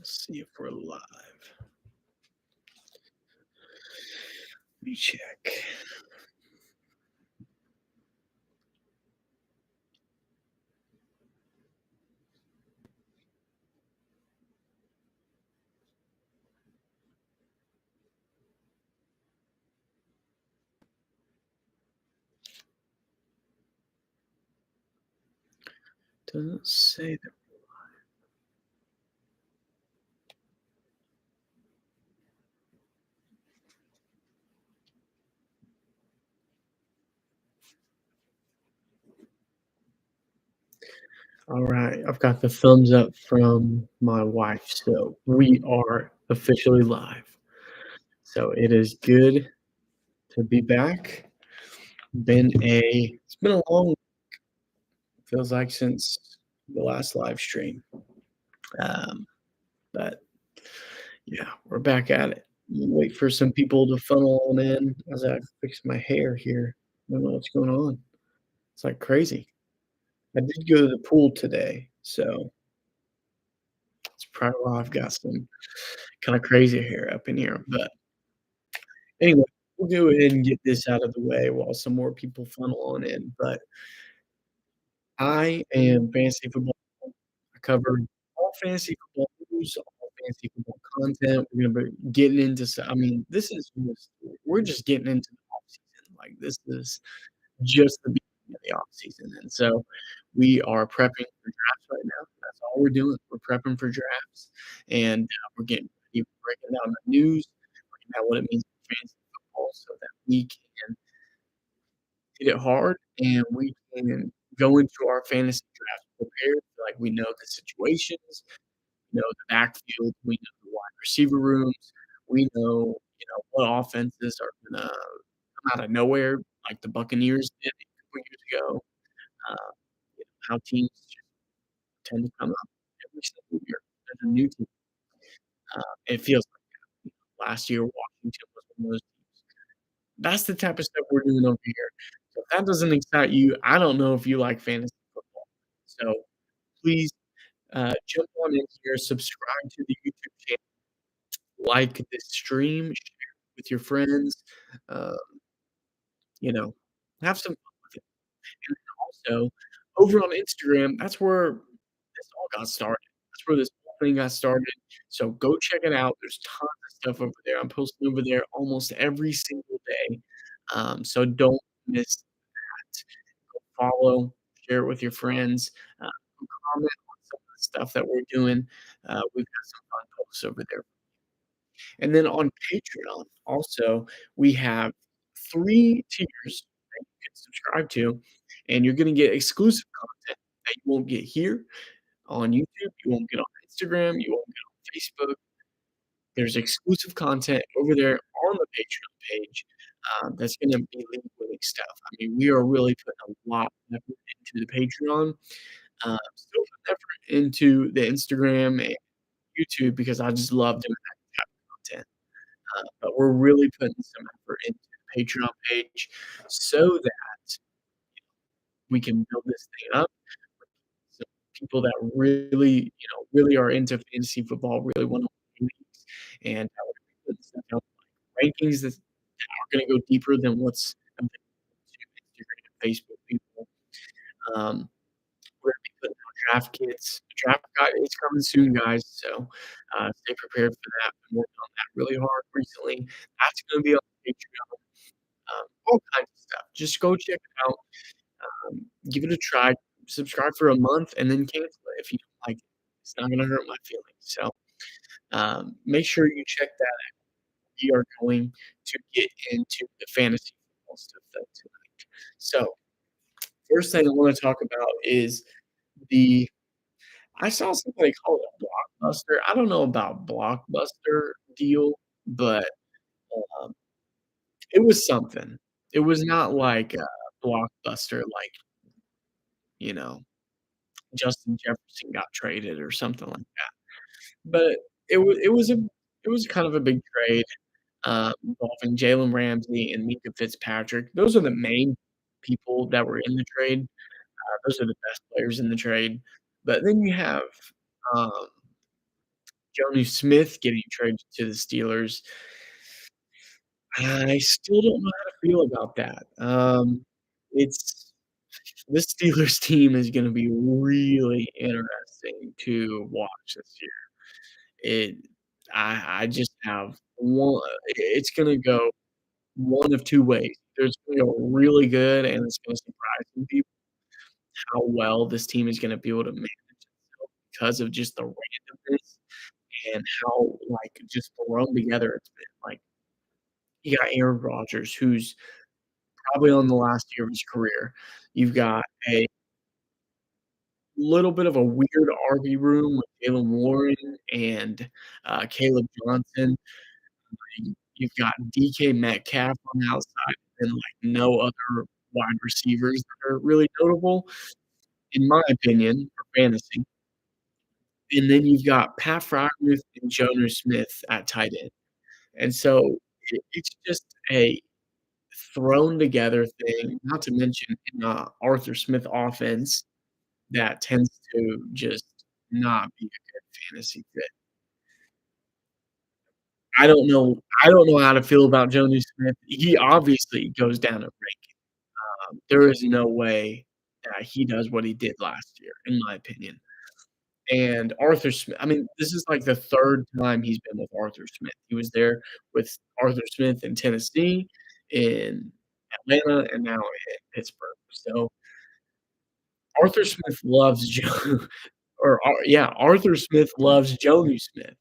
Let's see if we're live. Let me check. Doesn't say that. All right, I've got the thumbs up from my wife, so we are officially live. So it is good to be back. It's been a long feels like since the last live stream. Um, but yeah, we're back at it. Wait for some people to funnel on in as I fix my hair here. I don't know what's going on. It's like crazy. I did go to the pool today, so that's probably why I've got some kinda crazy hair up in here, but anyway, we'll go ahead and get this out of the way while some more people funnel on in, but I am fantasy football. I cover all fantasy football news, all fantasy football content. We're gonna be getting into I mean, this is just we're just getting into the off season, like, this is just the beginning of the off season, and so we are prepping for drafts right now. That's all we're doing. We're prepping for drafts, and, we're getting ready, breaking down the news, breaking down what it means for fantasy football so that we can hit it hard and we can go into our fantasy drafts prepared, like, we know the situations, we know the backfield, we know the wide receiver rooms, we know, what offenses are gonna come out of nowhere like the Buccaneers did a couple years ago. Uh, how teams just tend to come up every single year. There's a new team. It feels like last year Washington was one of those teams. That's the type of stuff we're doing over here. So if that doesn't excite you, I don't know if you like fantasy football. So please jump on in here, subscribe to the YouTube channel, like this stream, share it with your friends. Uh, you know, have some fun with it. And then also, over on Instagram, that's where this all got started. That's where this whole thing got started. So go check it out. There's tons of stuff over there. I'm posting over there almost every single day. So don't miss that. Go follow, share it with your friends, comment on some of the stuff that we're doing. We've got some fun posts over there. And then on Patreon, also, we have 3 tiers that you can subscribe to, and you're gonna get exclusive content that you won't get here on YouTube, you won't get on Instagram, you won't get on Facebook. There's exclusive content over there on the Patreon page, that's gonna be league-winning stuff. I mean, we are really putting a lot of effort into the Patreon, still putting effort into the Instagram and YouTube because I just love doing that type of content. But we're really putting some effort into the Patreon page so that we can build this thing up. So people that really are into fantasy football, really wanna win leagues, and we're putting stuff out like rankings that are gonna go deeper than what's available to Instagram and Facebook people. Um, we're gonna be putting out draft kits. The draft guide is coming soon, guys, so, stay prepared for that. Been working on that really hard recently. That's gonna be on Patreon, all kinds of stuff. Just go check it out, give it a try, subscribe for a month, and then cancel it if you don't like it. It's not gonna hurt my feelings, so, make sure you check that out. We are going to get into the fantasy football stuff, though, tonight. So, first thing I wanna talk about is the I saw somebody call it a blockbuster. I don't know about blockbuster deal, but, um, it was something. It was not like a blockbuster, like, you know, Justin Jefferson got traded or something like that. But it was kind of a big trade, involving Jalen Ramsey and Minkah Fitzpatrick. Those are the main people that were in the trade. Those are the best players in the trade. But then you have, um Jonnu Smith getting traded to the Steelers, I still don't know how to feel about that. It's this Steelers team is gonna be really interesting to watch this year. It I just have one it's gonna go one of 2 ways. There's gonna go really good, and it's gonna surprise some people how well this team is gonna be able to manage itself because of just the randomness and how, like, just thrown together it's been. Like, you got Aaron Rodgers, who's probably on the last year of his career. You've got a little bit of a weird RB room with Jaylen Warren and, Caleb Johnson. You've got DK Metcalf on the outside and, like, no other wide receivers that are really notable, in my opinion, for fantasy. And then you've got Pat Freiermuth and Jonnu Smith at tight end. And so it's just a thrown together thing, not to mention in a Arthur Smith offense that tends to just not be a good fantasy fit. I don't know how to feel about Jonnu Smith. He obviously goes down a rank. There is no way that he does what he did last year, in my opinion. And Arthur Smith I mean, this is like the 3rd time he's been with Arthur Smith. He was there with Arthur Smith in Tennessee, in Atlanta, and now in Pittsburgh. So, Arthur Smith loves Jo or Ar yeah, Arthur Smith loves Jonnu Smith.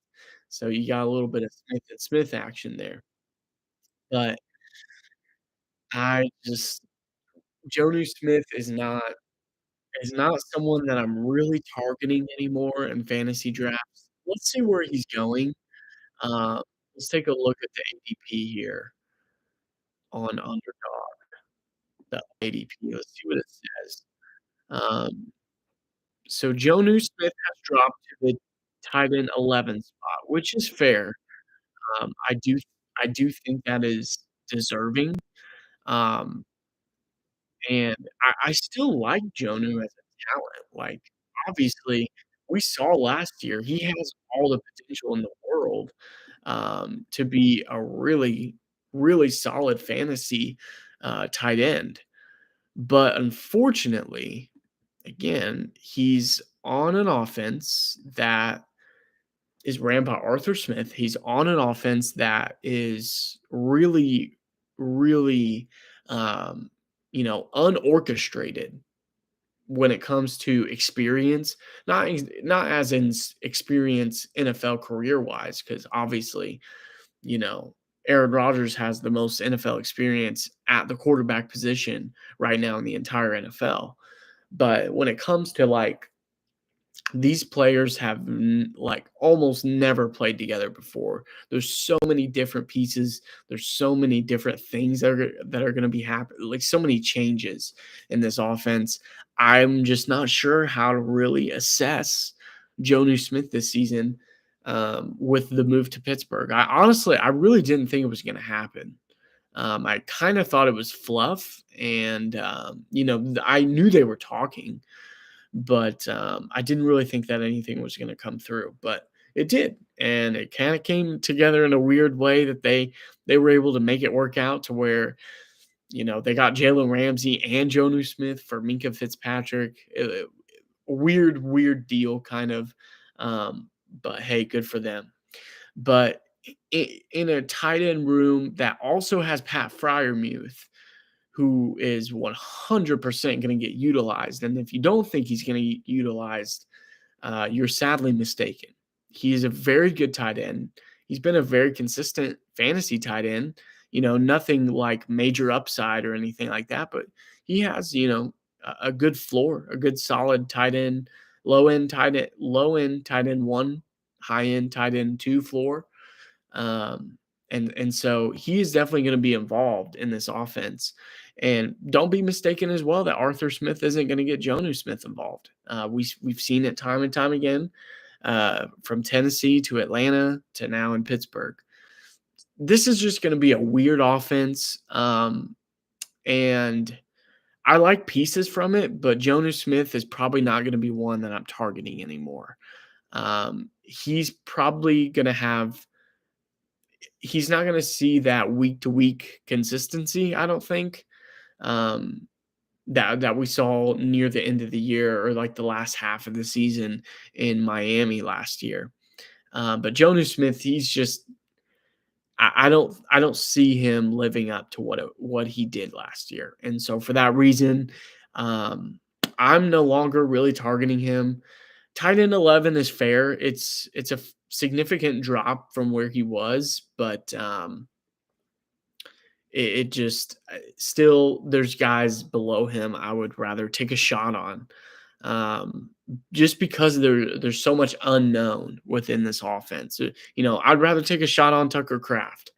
So, you got a little bit of Smith and Smith action there. But I just Jonnu Smith is not someone that I'm really targeting anymore in fantasy drafts. Let's see where he's going. Uh, let's take a look at the ADP here on Underdog, the ADP. Let's see what it says. Um, so Jonnu Smith has dropped to the tight end 11 spot, which is fair. Um, I do I do think that is deserving. Um, and I still like Jonnu as a talent. Like, obviously, we saw last year he has all the potential in the world, to be a really, really solid fantasy, tight end. But unfortunately, again, he's on an offense that is ran by Arthur Smith. He's on an offense that is really, really, um, unorchestrated when it comes to experience. Not as in experience NFL career wise, because obviously, you know, Aaron Rodgers has the most NFL experience at the quarterback position right now in the entire NFL. But when it comes to like these players have like almost never played together before. There's so many different pieces. There's so many different things that are going to be happening. Like so many changes in this offense. I'm just not sure how to really assess Jonnu Smith this season with the move to Pittsburgh. I really didn't think it was going to happen. I kind of thought it was fluff, and I knew they were talking, but, I didn't really think that anything was gonna come through, but it did, and it kinda came together in a weird way that they were able to make it work out to where, they got Jalen Ramsey and Jonnu Smith for Minka Fitzpatrick. Weird, weird deal kind of, but hey, good for them. But in a tight end room that also has Pat Freiermuth, who is 100% going to get utilized. And if you don't think he's going to get utilized, you're sadly mistaken. He is a very good tight end. He's been a very consistent fantasy tight end. Nothing like major upside or anything like that, but he has, a good floor, a good solid tight end, low end tight end one, high end tight end two floor. Um, and so he is definitely going to be involved in this offense. And don't be mistaken as well that Arthur Smith isn't going to get Jonnu Smith involved. We've seen it time and time again, from Tennessee to Atlanta to now in Pittsburgh. This is just going to be a weird offense, and I like pieces from it, but Jonnu Smith is probably not going to be one that I'm targeting anymore. he's probably gonna have he's not gonna see that week to week consistency, I don't think, um, that we saw near the end of the year or like the last half of the season in Miami last year. But Jonnu Smith, he's just I don't see him living up to what he did last year, and so for that reason, um, I'm no longer really targeting him. Tight end 11 is fair. It's a significant drop from where he was, but it just still there's guys below him I would rather take a shot on, um, just because there's so much unknown within this offense. I'd rather take a shot on Tucker Craft.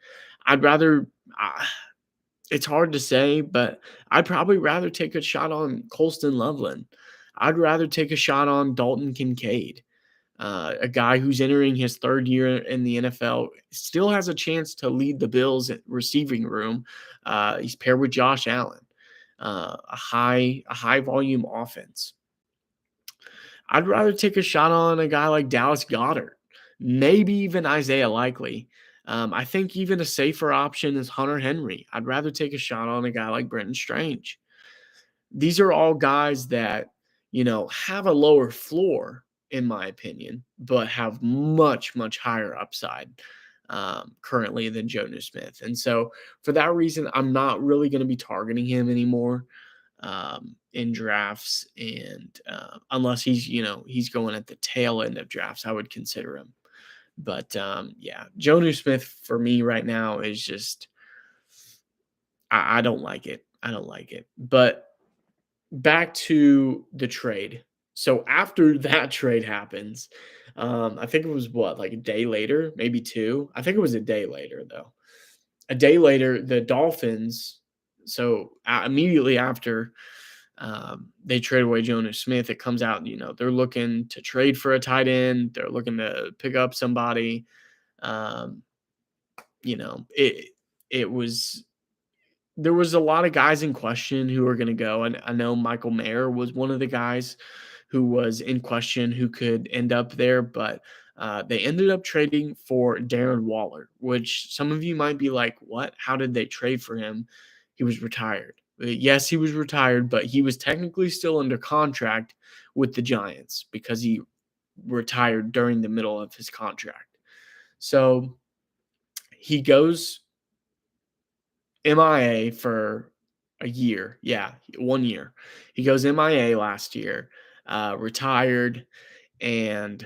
I'd rather. Uh, it's hard to say, but I'd probably rather take a shot on Colston Loveland. I'd rather take a shot on Dalton Kincaid, a guy who's entering his third year in the NFL, still has a chance to lead the Bills at receiving room. He's paired with Josh Allen, a high volume offense. I'd rather take a shot on a guy like Dallas Goddard, maybe even Isaiah Likely. I think even a safer option is Hunter Henry. I'd rather take a shot on a guy like Brenton Strange. These are all guys that, have a lower floor, in my opinion, but have much, much higher upside currently than Jonnu Smith. And so for that reason, I'm not really going to be targeting him anymore in drafts. And unless he's going at the tail end of drafts, I would consider him. But yeah, Jonnu Smith for me right now is just, I don't like it. I don't like it. But back to the trade. So after that trade happens, I think it was what, like a day later, maybe two. I think it was a day later though. A day later, the Dolphins. So immediately after they trade away Jonas Smith, it comes out. They're looking to trade for a tight end. They're looking to pick up somebody. Um, it was there was a lot of guys in question who are going to go. And I know Michael Mayer was one of the guys who was in question who could end up there, but they ended up trading for Darren Waller, which some of you might be like, what? How did they trade for him? He was retired. Yes, he was retired, but he was technically still under contract with the Giants because he retired during the middle of his contract. So he goes MIA for a year. Yeah, 1 year. He goes MIA last year, retired, and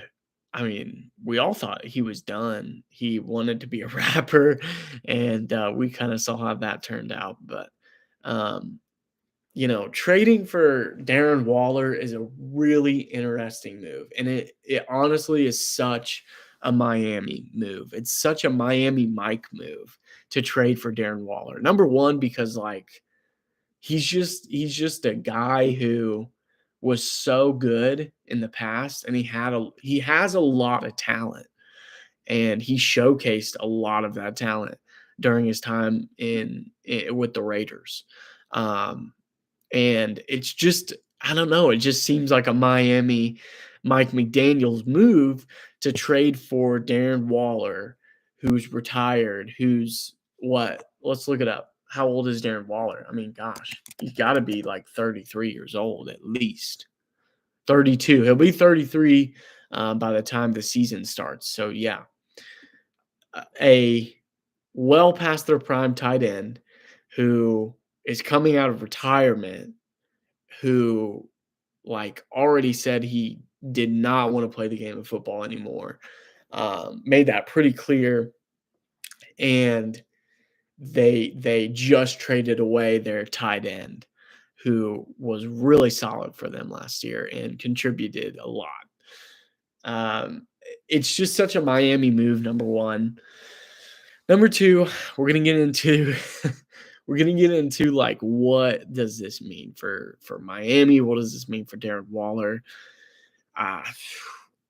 I mean, we all thought he was done. He wanted to be a rapper, and we kind of saw how that turned out. But um, trading for Darren Waller is a really interesting move, and it honestly is such a Miami move. It's such a Miami Mike move to trade for Darren Waller. Number one, because like he's just a guy who was so good in the past, and he has a lot of talent, and he showcased a lot of that talent during his time with the Raiders. Um, and it's just, I don't know, it just seems like a Miami Mike McDaniels move to trade for Darren Waller, who's retired, who's what? Let's look it up. How old is Darren Waller? I mean, gosh, he's got to be like 33 years old at least. 32. He'll be 33 by the time the season starts. So, yeah, a well past their prime tight end who is coming out of retirement, who like already said he did not want to play the game of football anymore. Made that pretty clear, and they just traded away their tight end, who was really solid for them last year and contributed a lot. It's just such a Miami move. Number one. Number two, we're gonna get into like what does this mean for Miami? What does this mean for Darren Waller? Uh,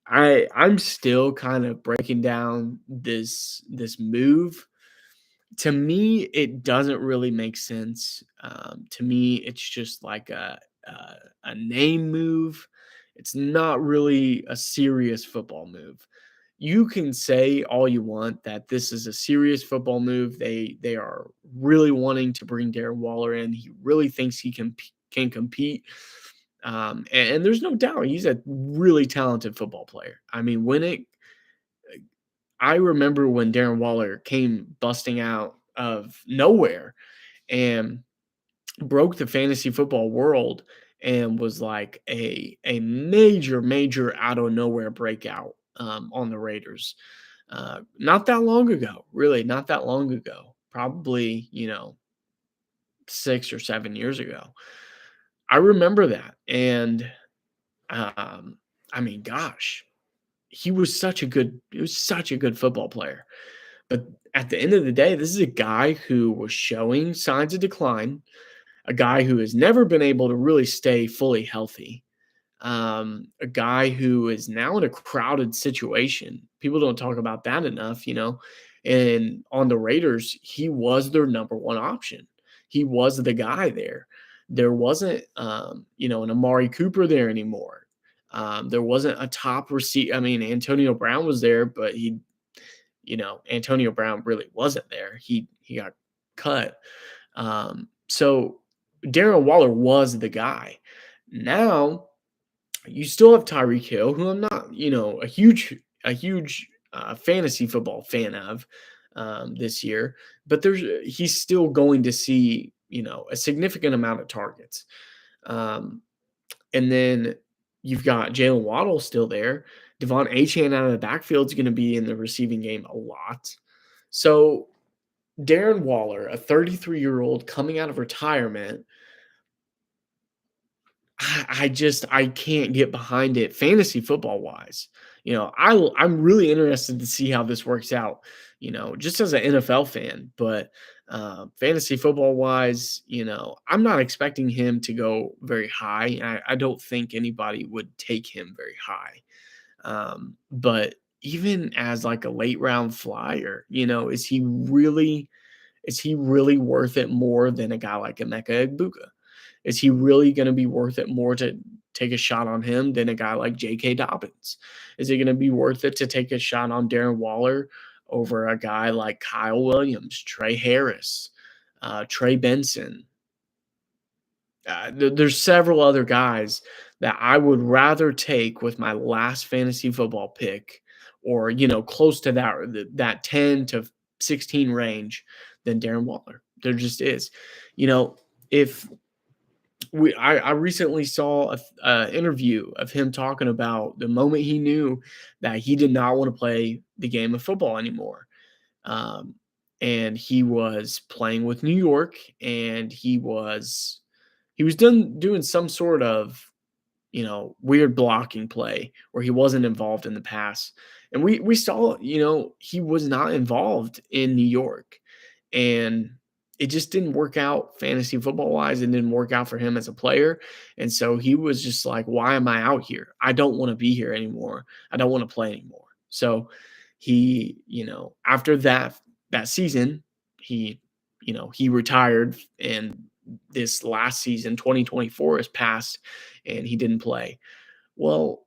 I'm still kind of breaking down this move. To me, it doesn't really make sense. To me, it's just like a name move. It's not really a serious football move. you can say all you want that this is a serious football move. They are really wanting to bring Darren Waller in. He really thinks he can compete. And there's no doubt he's a really talented football player. I mean, I remember when Darren Waller came busting out of nowhere and broke the fantasy football world and was like a major out of nowhere breakout on the Raiders. Not that long ago, really, not that long ago. Probably 6 or 7 years ago. I remember that, and um, I mean, gosh, he was such a good football player. But at the end of the day, this is a guy who was showing signs of decline, a guy who has never been able to really stay fully healthy, a guy who is now in a crowded situation. People don't talk about that enough. And on the Raiders, he was their number one option. He was the guy there. There wasn't, an Amari Cooper there anymore. There wasn't a top receiver. I mean, Antonio Brown was there, but Antonio Brown really wasn't there. He got cut. So Darren Waller was the guy. Now you still have Tyreek Hill, who I'm not, a huge fantasy football fan of this year, but he's still going to see, a significant amount of targets. Um, and then you've got Jalen Waddle still there. Devon Achane out of the backfield is going to be in the receiving game a lot. So Darren Waller, a 33-year-old coming out of retirement, I can't get behind it fantasy football wise. I'm really interested to see how this works out, just as an NFL fan, but fantasy football wise, I'm not expecting him to go very high. I don't think anybody would take him very high. But even as like a late round flyer, is he really worth it more than a guy like Emeka Egbuka? Is he really going to be worth it more to take a shot on him than a guy like J.K. Dobbins? Is it going to be worth it to take a shot on Darren Waller over a guy like Kyle Williams, Trey Harris, Trey Benson? There's several other guys that I would rather take with my last fantasy football pick, or close to that 10 to 16 range, than Darren Waller. There just is. If I recently saw a interview of him talking about the moment he knew that he did not want to play the game of football anymore. Um, and he was playing with New York, and he was doing some sort of weird blocking play where he wasn't involved in the pass. And we saw, he was not involved in New York. And it just didn't work out fantasy football wise. It didn't work out for him as a player. And so he was just like, why am I out here? I don't want to be here anymore. I don't want to play anymore. So he, after that season, he retired, and this last season, 2024, has passed, and he didn't play. Well,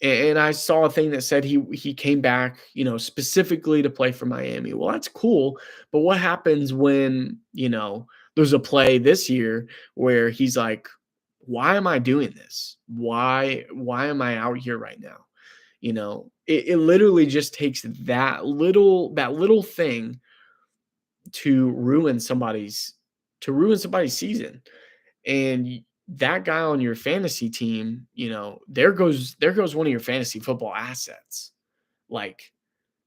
and I saw a thing that said he came back, specifically to play for Miami. Well, that's cool, but what happens when, there's a play this year where he's like, why am I doing this? Why am I out here right now? It literally just takes that little thing to ruin somebody's season. And that guy on your fantasy team, there goes one of your fantasy football assets. Like,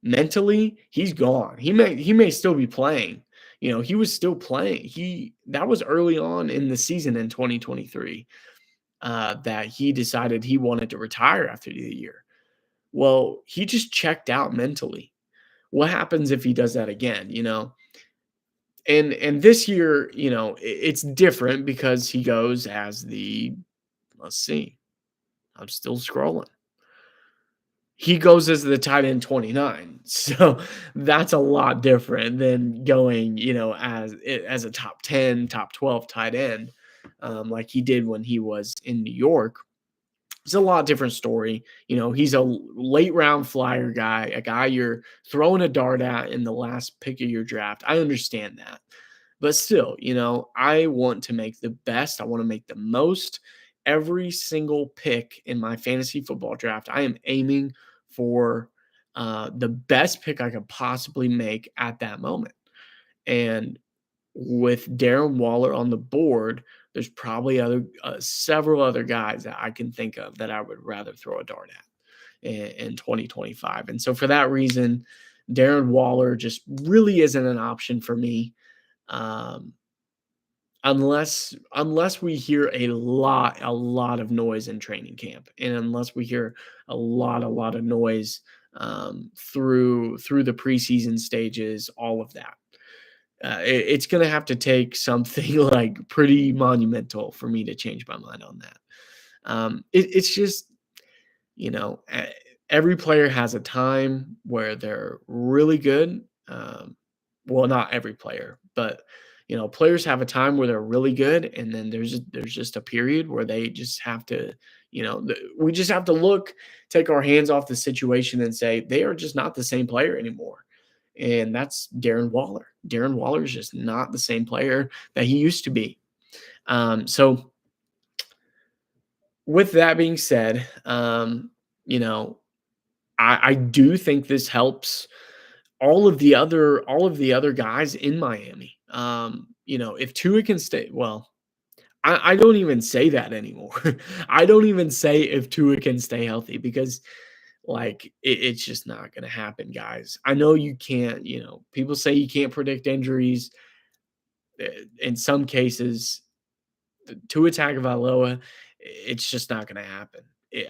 mentally, he's gone. He may still be playing. He was still playing. That was early on in the season in 2023 that he decided he wanted to retire after the year. Well, he just checked out mentally. What happens if he does that again? And this year, it's different because he goes as let's see, I'm still scrolling. He goes as the tight end 29. So that's a lot different than going, as a top 10, top 12 tight end, like he did when he was in New York. It's a lot different story. He's a late round flyer guy, a guy you're throwing a dart at in the last pick of your draft. I understand that. But still, I want to make the best. I want to make the most. Every single pick in my fantasy football draft, I am aiming for the best pick I could possibly make at that moment. And with Darren Waller on the board, there's probably several other guys that I can think of that I would rather throw a dart at in 2025. And so for that reason, Darren Waller just really isn't an option for me. Um, unless we hear a lot of noise in training camp, and unless we hear a lot of noise through the preseason stages, all of that. It's going to have to take something like pretty monumental for me to change my mind on that. It's just, you know, e- every player has a time where they're really good. Well, not every player, but players have a time where they're really good, and then there's just a period where they just have to, we just have to take our hands off the situation and say they are just not the same player anymore. And that's Darren Waller. Darren Waller is just not the same player that he used to be. So with that being said, you know, I do think this helps all of the other guys in Miami. If Tua can stay, well, I don't even say that anymore. I don't even say if Tua can stay healthy because it's just not going to happen, guys. I know you can't. People say you can't predict injuries. In some cases, Tua Tagovailoa, it's just not going to happen.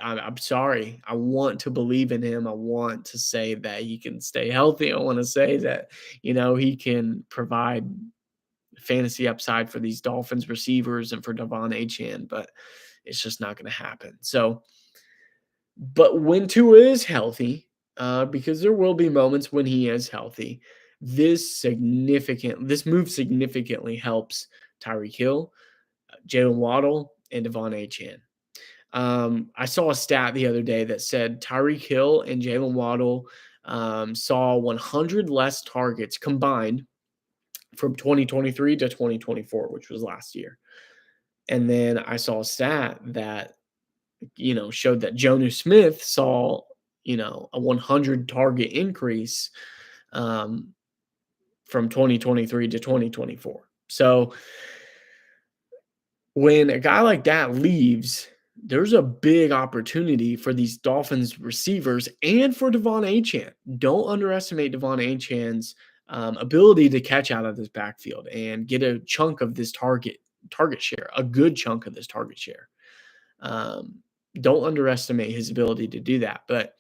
I'm sorry. I want to believe in him. I want to say that he can stay healthy. I want to say that, he can provide fantasy upside for these Dolphins receivers and for Devon Achane, but it's just not going to happen. So, but when Tua is healthy, because there will be moments when he is healthy, this move significantly helps Tyreek Hill, Jalen Waddle, and Devon Achane. I saw a stat the other day that said Tyreek Hill and Jalen Waddle saw 100 less targets combined from 2023 to 2024, which was last year. And then I saw a stat that, showed that Jonnu Smith saw, a 100 target increase um, from 2023 to 2024. So when a guy like that leaves, there's a big opportunity for these Dolphins receivers and for Devon Achane. Don't underestimate Devon Achane's ability to catch out of this backfield and get a chunk of this target share, a good chunk of this target share. Don't underestimate his ability to do that. But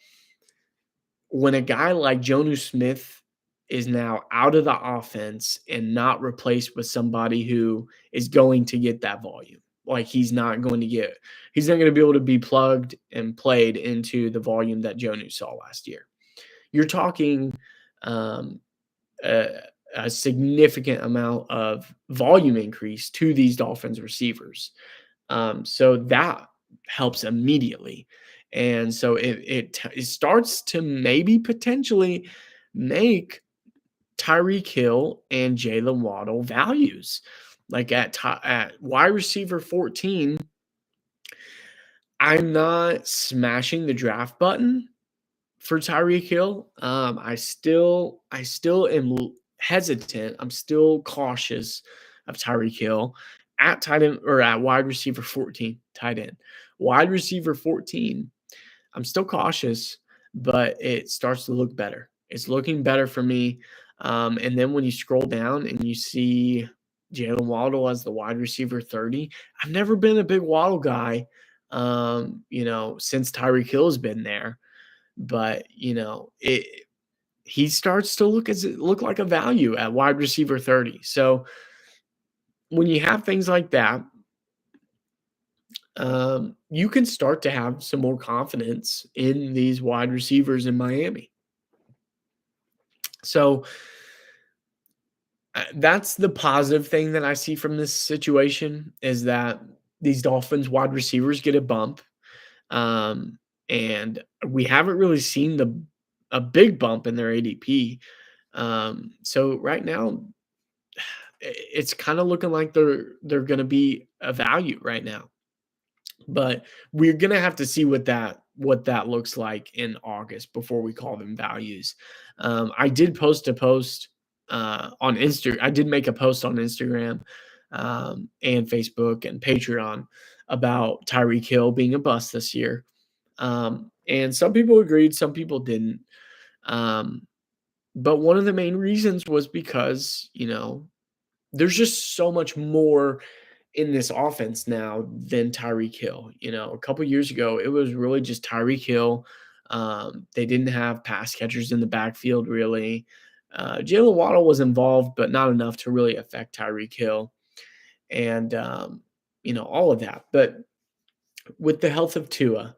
when a guy like Jonnu Smith is now out of the offense and not replaced with somebody who is going to get that volume, like he's not going to be able to be plugged and played into the volume that Jonnu saw last year. You're talking um, a, a significant amount of volume increase to these Dolphins receivers. So that helps immediately. And so it starts to maybe potentially make Tyreek Hill and Jalen Waddle values. Like at wide receiver 14, I'm not smashing the draft button for Tyreek Hill. I still am hesitant. I'm still cautious of Tyreek Hill at tight end or at wide receiver 14, tight end. Wide receiver 14, I'm still cautious, but it starts to look better. It's looking better for me. And then when you scroll down and you see Jalen Waddle as the wide receiver 30, I've never been a big Waddle guy, since Tyreek Hill has been there. But he starts to look like a value at wide receiver 30. So when you have things like that, you can start to have some more confidence in these wide receivers in Miami. So that's the positive thing that I see from this situation is that these Dolphins wide receivers get a bump. Um, and we haven't really seen the a big bump in their ADP. So right now, it's kind of looking like they're going to be a value right now. But we're gonna have to see what that looks like in August before we call them values. I did post a post on Insta. I did make a post on Instagram and Facebook and Patreon about Tyreek Hill being a bust this year. And some people agreed, some people didn't. Um, but one of the main reasons was because there's just so much more in this offense now than Tyreek Hill. A couple years ago, it was really just Tyreek Hill. They didn't have pass catchers in the backfield really. Jalen Waddle was involved, but not enough to really affect Tyreek Hill and all of that. But with the health of Tua,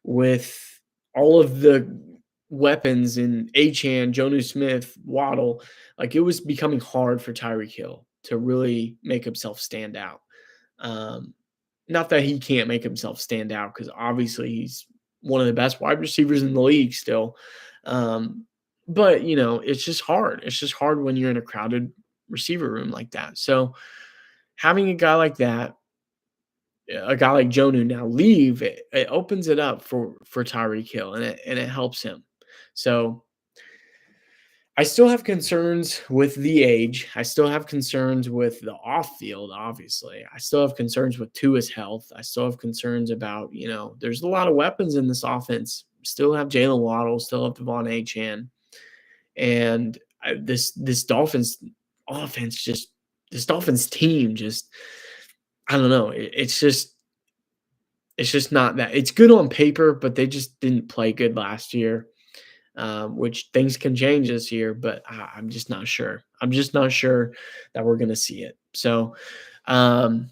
with all of the weapons in Achan, Jonu Smith, Waddle, like it was becoming hard for Tyreek Hill to really make himself stand out. Um, Not that he can't make himself stand out, because obviously he's one of the best wide receivers in the league still. But it's just hard. It's just hard when you're in a crowded receiver room like that. So having a guy like that, a guy like Jonu now leave, it opens it up for Tyreek Hill, and it helps him. So I still have concerns with the age. I still have concerns with the off field, obviously. I still have concerns with Tua's health. I still have concerns about, there's a lot of weapons in this offense. Still have Jalen Waddle, still have Devon Achan. And this Dolphins offense this Dolphins team just, I don't know. It's just not that. It's good on paper, but they just didn't play good last year. Which things can change this year, but I'm just not sure. I'm just not sure that we're going to see it. So um,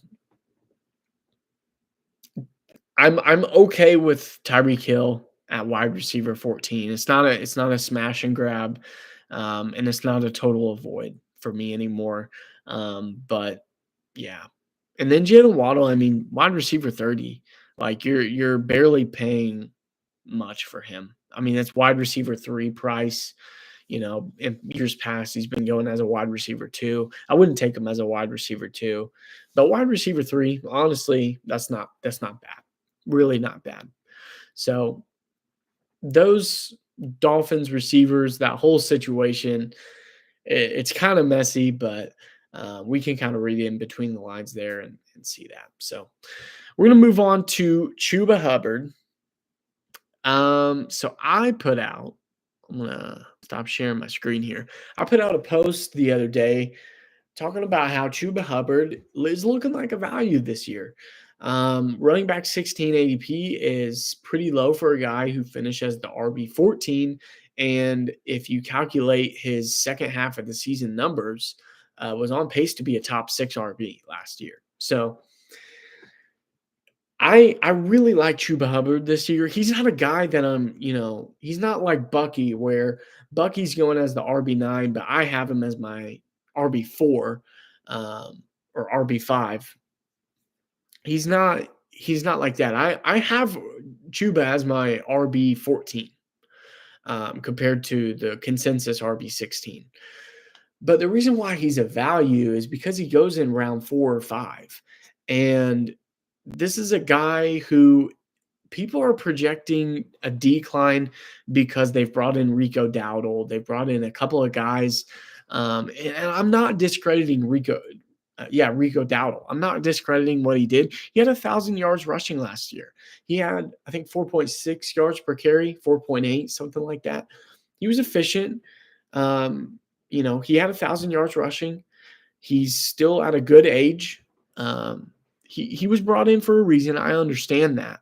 I'm okay with Tyreek Hill at wide receiver 14. It's not a smash and grab, and it's not a total avoid for me anymore. But yeah, and then Jalen Waddle. I mean, wide receiver 30. Like you're barely paying much for him. I mean, it's wide receiver 3 price. In years past, he's been going as a wide receiver 2. I wouldn't take him as a wide receiver 2, but wide receiver 3, honestly, that's not bad. Really not bad. So those Dolphins receivers, that whole situation, it's kind of messy, but we can kind of read in between the lines there and see that. So we're gonna move on to Chuba Hubbard. So I put out, I'm gonna stop sharing my screen here. I put out a post the other day talking about how Chuba Hubbard is looking like a value this year. Running back 16 ADP is pretty low for a guy who finished as the RB 14. And if you calculate his second half of the season numbers, was on pace to be a top 6 RB last year. So I really like Chuba Hubbard this year. He's not a guy that he's not like Bucky, where Bucky's going as the RB9, but I have him as my RB4 or RB5. He's not like that. I have Chuba as my RB14 compared to the consensus RB16. But the reason why he's a value is because he goes in round 4 or 5. And this is a guy who people are projecting a decline because they've brought in Rico Dowdle. They've brought in a couple of guys. And I'm not discrediting Rico. Rico Dowdle. I'm not discrediting what he did. He had 1,000 yards rushing last year. He had, I think, 4.6 yards per carry, 4.8, something like that. He was efficient. He had 1,000 yards rushing. He's still at a good age. He was brought in for a reason. I understand that.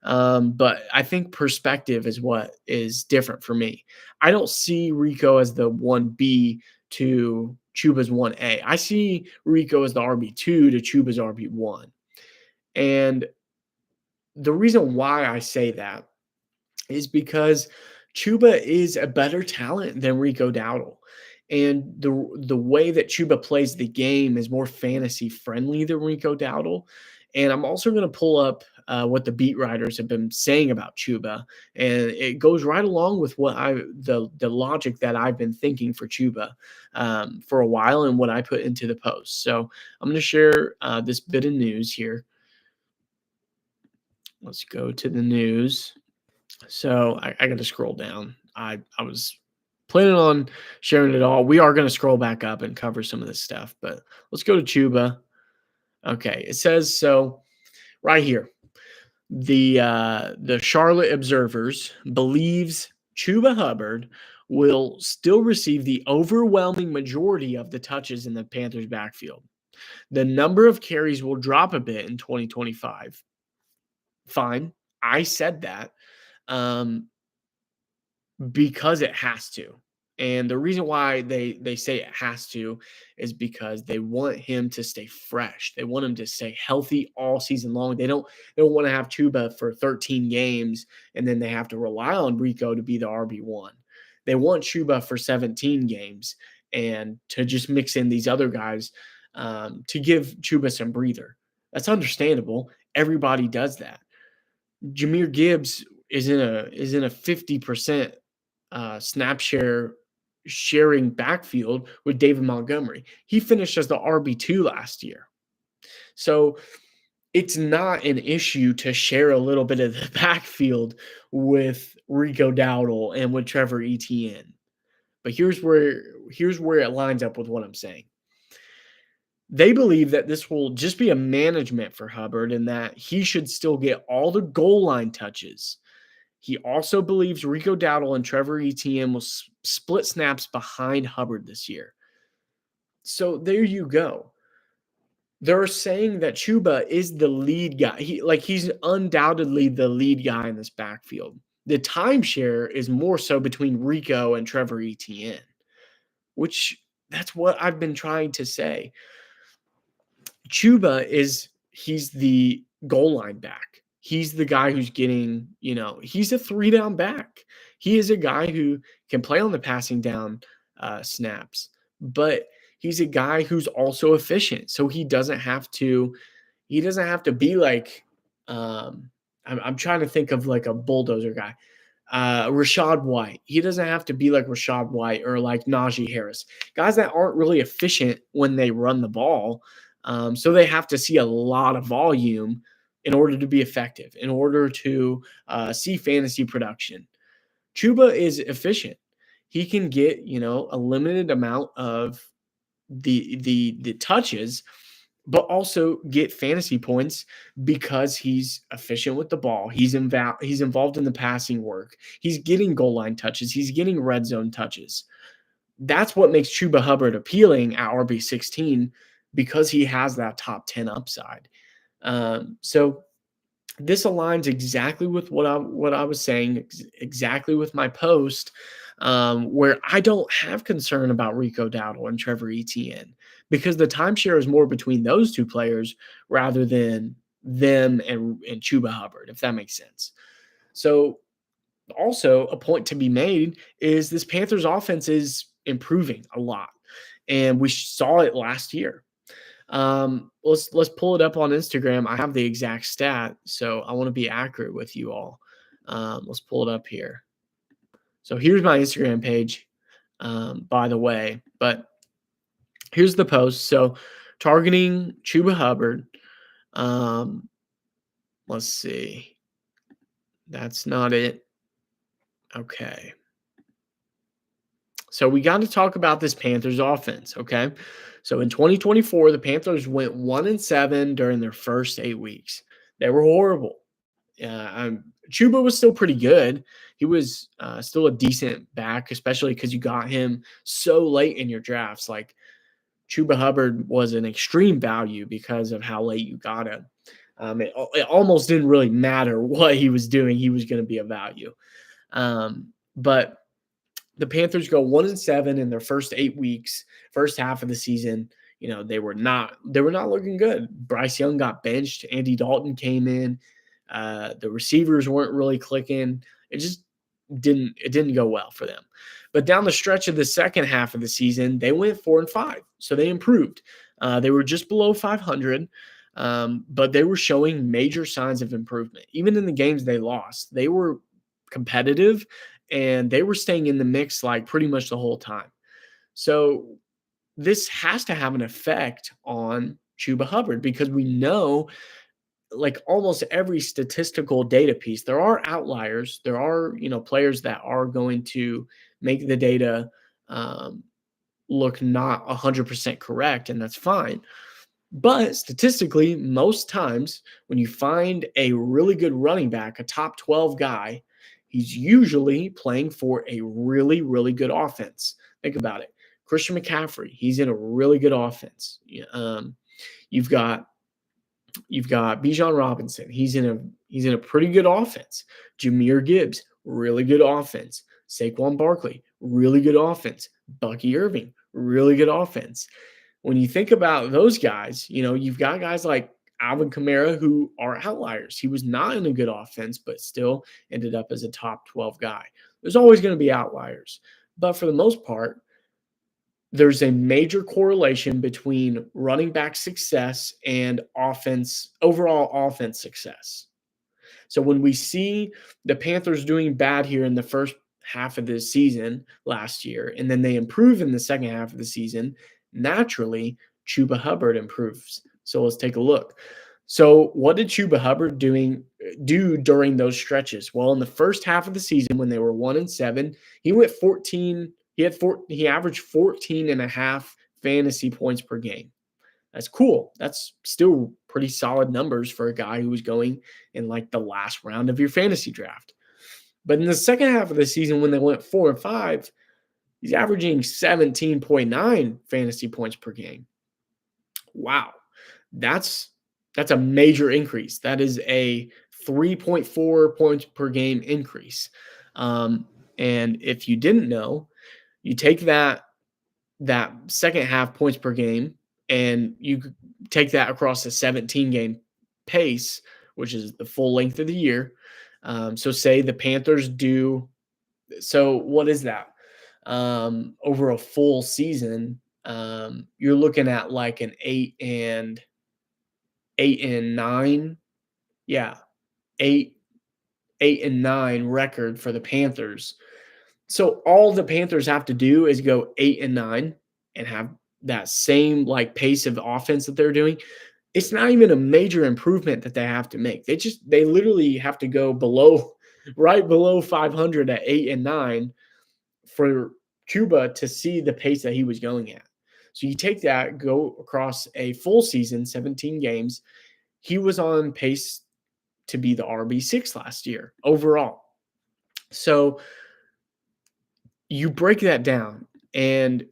But I think perspective is what is different for me. I don't see Rico as the 1B to Chuba's 1A. I see Rico as the RB2 to Chuba's RB1. And the reason why I say that is because Chuba is a better talent than Rico Dowdle. And the way that Chuba plays the game is more fantasy friendly than Rico Dowdle. And I'm also going to pull up what the beat writers have been saying about Chuba, and it goes right along with what the logic that I've been thinking for Chuba for a while, and what I put into the post. So I'm going to share this bit of news here. Let's go to the news. So I got to scroll down. I was planning on sharing it all. We are going to scroll back up and cover some of this stuff, but let's go to Chuba. Okay, it says so right here. The Charlotte Observers believes Chuba Hubbard will still receive the overwhelming majority of the touches in the Panthers backfield. The number of carries will drop a bit in 2025. Fine. I said that. Um, because it has to. And the reason why they say it has to is because they want him to stay fresh. They want him to stay healthy all season long. They don't want to have Chuba for 13 games and then they have to rely on Rico to be the RB1. They want Chuba for 17 games and to just mix in these other guys to give Chuba some breather. That's understandable. Everybody does that. Jahmyr Gibbs is in a 50% snap sharing backfield with David Montgomery. He finished as the RB2 last year. So it's not an issue to share a little bit of the backfield with Rico Dowdle and with Trevor Etienne. But here's where it lines up with what I'm saying. They believe that this will just be a management for Hubbard and that he should still get all the goal line touches. He also believes Rico Dowdle and Trevor Etienne will split snaps behind Hubbard this year. So there you go. They're saying that Chuba is the lead guy. He's undoubtedly the lead guy in this backfield. The timeshare is more so between Rico and Trevor Etienne, which that's what I've been trying to say. Chuba he's the goal line back. He's the guy who's getting, he's a 3-down back. He is a guy who can play on the passing down snaps, but he's a guy who's also efficient. So he doesn't have to be like, I'm trying to think of like a bulldozer guy. Rachaad White. He doesn't have to be like Rachaad White or like Najee Harris. Guys that aren't really efficient when they run the ball. So they have to see a lot of volume in order to be effective, in order to see fantasy production. Chuba is efficient. He can get, a limited amount of the touches, but also get fantasy points because he's efficient with the ball. He's involved in the passing work. He's getting goal line touches. He's getting red zone touches. That's what makes Chuba Hubbard appealing at RB16 because he has that top 10 upside. So this aligns exactly with what I was saying, exactly with my post, where I don't have concern about Rico Dowdle and Trevor Etienne because the timeshare is more between those two players rather than them and Chuba Hubbard, if that makes sense. So also a point to be made is this Panthers offense is improving a lot, and we saw it last year. Let's pull it up on Instagram. I have the exact stat, so I want to be accurate with you all. Let's pull it up here. So here's my Instagram page, by the way, but here's the post. So targeting Chuba Hubbard. Let's see. That's not it. Okay. So we got to talk about this Panthers offense, okay? So in 2024, the Panthers went 1-7 during their first 8 weeks. They were horrible. Chuba was still pretty good. He was still a decent back, especially because you got him so late in your drafts. Like Chuba Hubbard was an extreme value because of how late you got him. It almost didn't really matter what he was doing. He was going to be a value. But the Panthers go 1-7 in their first 8 weeks, first half of the season. They were not looking good. Bryce Young got benched. Andy Dalton came in. The receivers weren't really clicking. It just didn't go well for them. But down the stretch of the second half of the season, they went 4-5. So they improved. They were just below 500. but they were showing major signs of improvement. Even in the games they lost, they were competitive and they were staying in the mix like pretty much the whole time. So this has to have an effect on Chuba Hubbard because we know like almost every statistical data piece, there are outliers. There are, players that are going to make the data um, look not 100% correct, and that's fine. But statistically, most times when you find a really good running back, a top 12 guy, he's usually playing for a really, really good offense. Think about it. Christian McCaffrey, he's in a really good offense. You've got Bijan Robinson. He's in a pretty good offense. Jahmyr Gibbs, really good offense. Saquon Barkley, really good offense. Bucky Irving, really good offense. When you think about those guys, you've got guys like Alvin Kamara who are outliers. He was not in a good offense, but still ended up as a top 12 guy. There's always going to be outliers. But for the most part, there's a major correlation between running back success and overall offense success. So when we see the Panthers doing bad here in the first half of the season last year, and then they improve in the second half of the season, naturally, Chuba Hubbard improves. So let's take a look. So what did Chuba Hubbard do during those stretches? Well, in the first half of the season, when they were 1-7, he went 14. He averaged 14 and a half fantasy points per game. That's cool. That's still pretty solid numbers for a guy who was going in like the last round of your fantasy draft. But in the second half of the season, when they went 4-5, he's averaging 17.9 fantasy points per game. Wow. That's a major increase. That is a 3.4 points per game increase. And if you didn't know, you take that second half points per game and you take that across a 17 game pace, which is the full length of the year. So say the Panthers do, so what is that? Over a full season, you're looking at like an 8-9. Yeah. 8-9 record for the Panthers. So all the Panthers have to do is go 8-9 and have that same like pace of offense that they're doing. It's not even a major improvement that they have to make. They literally have to go right below 500 at 8-9 for Cuba to see the pace that he was going at. So you take that, go across a full season, 17 games. He was on pace to be the RB6 last year overall. So you break that down and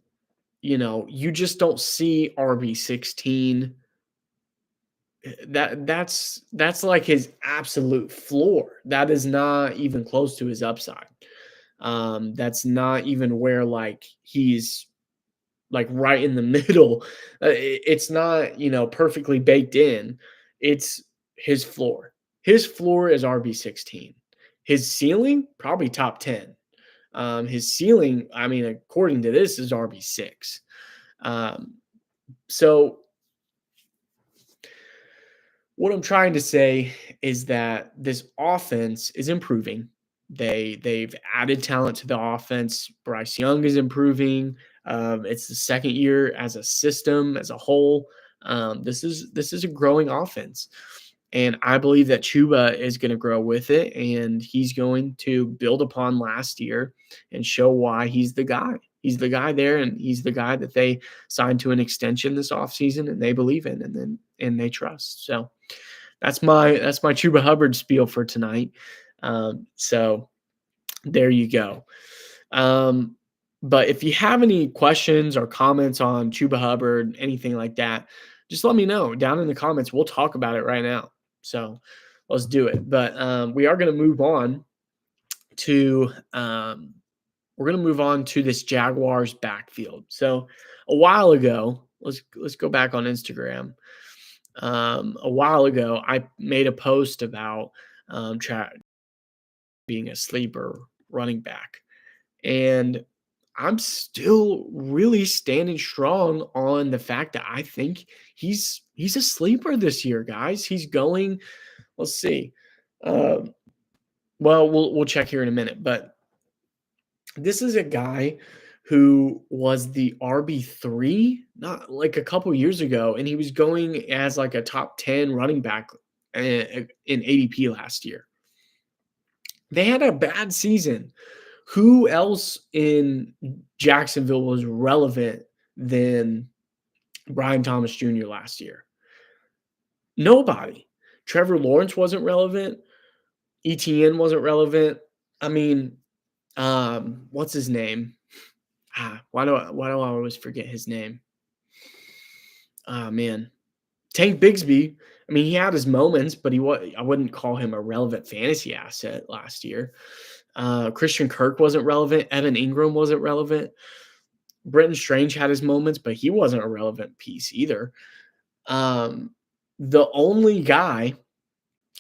you just don't see RB16. That's like his absolute floor. That is not even close to his upside. That's not even where like he's like right in the middle. It's not, perfectly baked in. It's his floor. His floor is RB16. His ceiling, probably top 10. His ceiling, I mean, according to this, is RB6. So what I'm trying to say is that this offense is improving. They've added talent to the offense. Bryce Young is improving. It's the second year as a system, as a whole. This is a growing offense. And I believe that Chuba is going to grow with it, and he's going to build upon last year and show why he's the guy. He's the guy there, and he's the guy that they signed to an extension this offseason, and they believe in, and they trust. So that's my Chuba Hubbard spiel for tonight. So there you go. But if you have any questions or comments on Chuba Hubbard, anything like that, just let me know down in the comments. We'll talk about it right now. So let's do it. But we are going to move on to this Jaguars backfield. So a while ago, let's go back on Instagram. A while ago, I made a post about being a sleeper running back, and I'm still really standing strong on the fact that I think he's a sleeper this year, guys. He's going, let's see. Um, well, we'll check here in a minute, but this is a guy who was the RB3 not like a couple years ago, and he was going as like a top 10 running back in ADP last year. They had a bad season. Who else in Jacksonville was relevant than Brian Thomas Jr. last year? Nobody. Trevor Lawrence wasn't relevant. ETN wasn't relevant. I mean, what's his name? Why do I always forget his name? Ah, man. Tank Bigsby. I mean, he had his moments, but I wouldn't call him a relevant fantasy asset last year. Christian Kirk wasn't relevant. Evan Ingram wasn't relevant. Brenton Strange had his moments, but he wasn't a relevant piece either. The only guy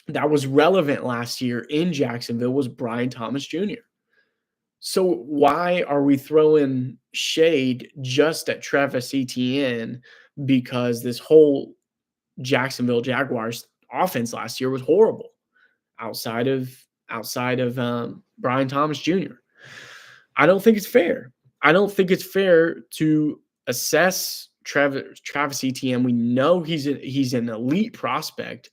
that was relevant last year in Jacksonville was Brian Thomas Jr. So why are we throwing shade just at Travis Etienne because this whole Jacksonville Jaguars offense last year was horrible outside of Brian Thomas Jr. I don't think it's fair. I don't think it's fair to assess Travis Etienne. We know he's an elite prospect.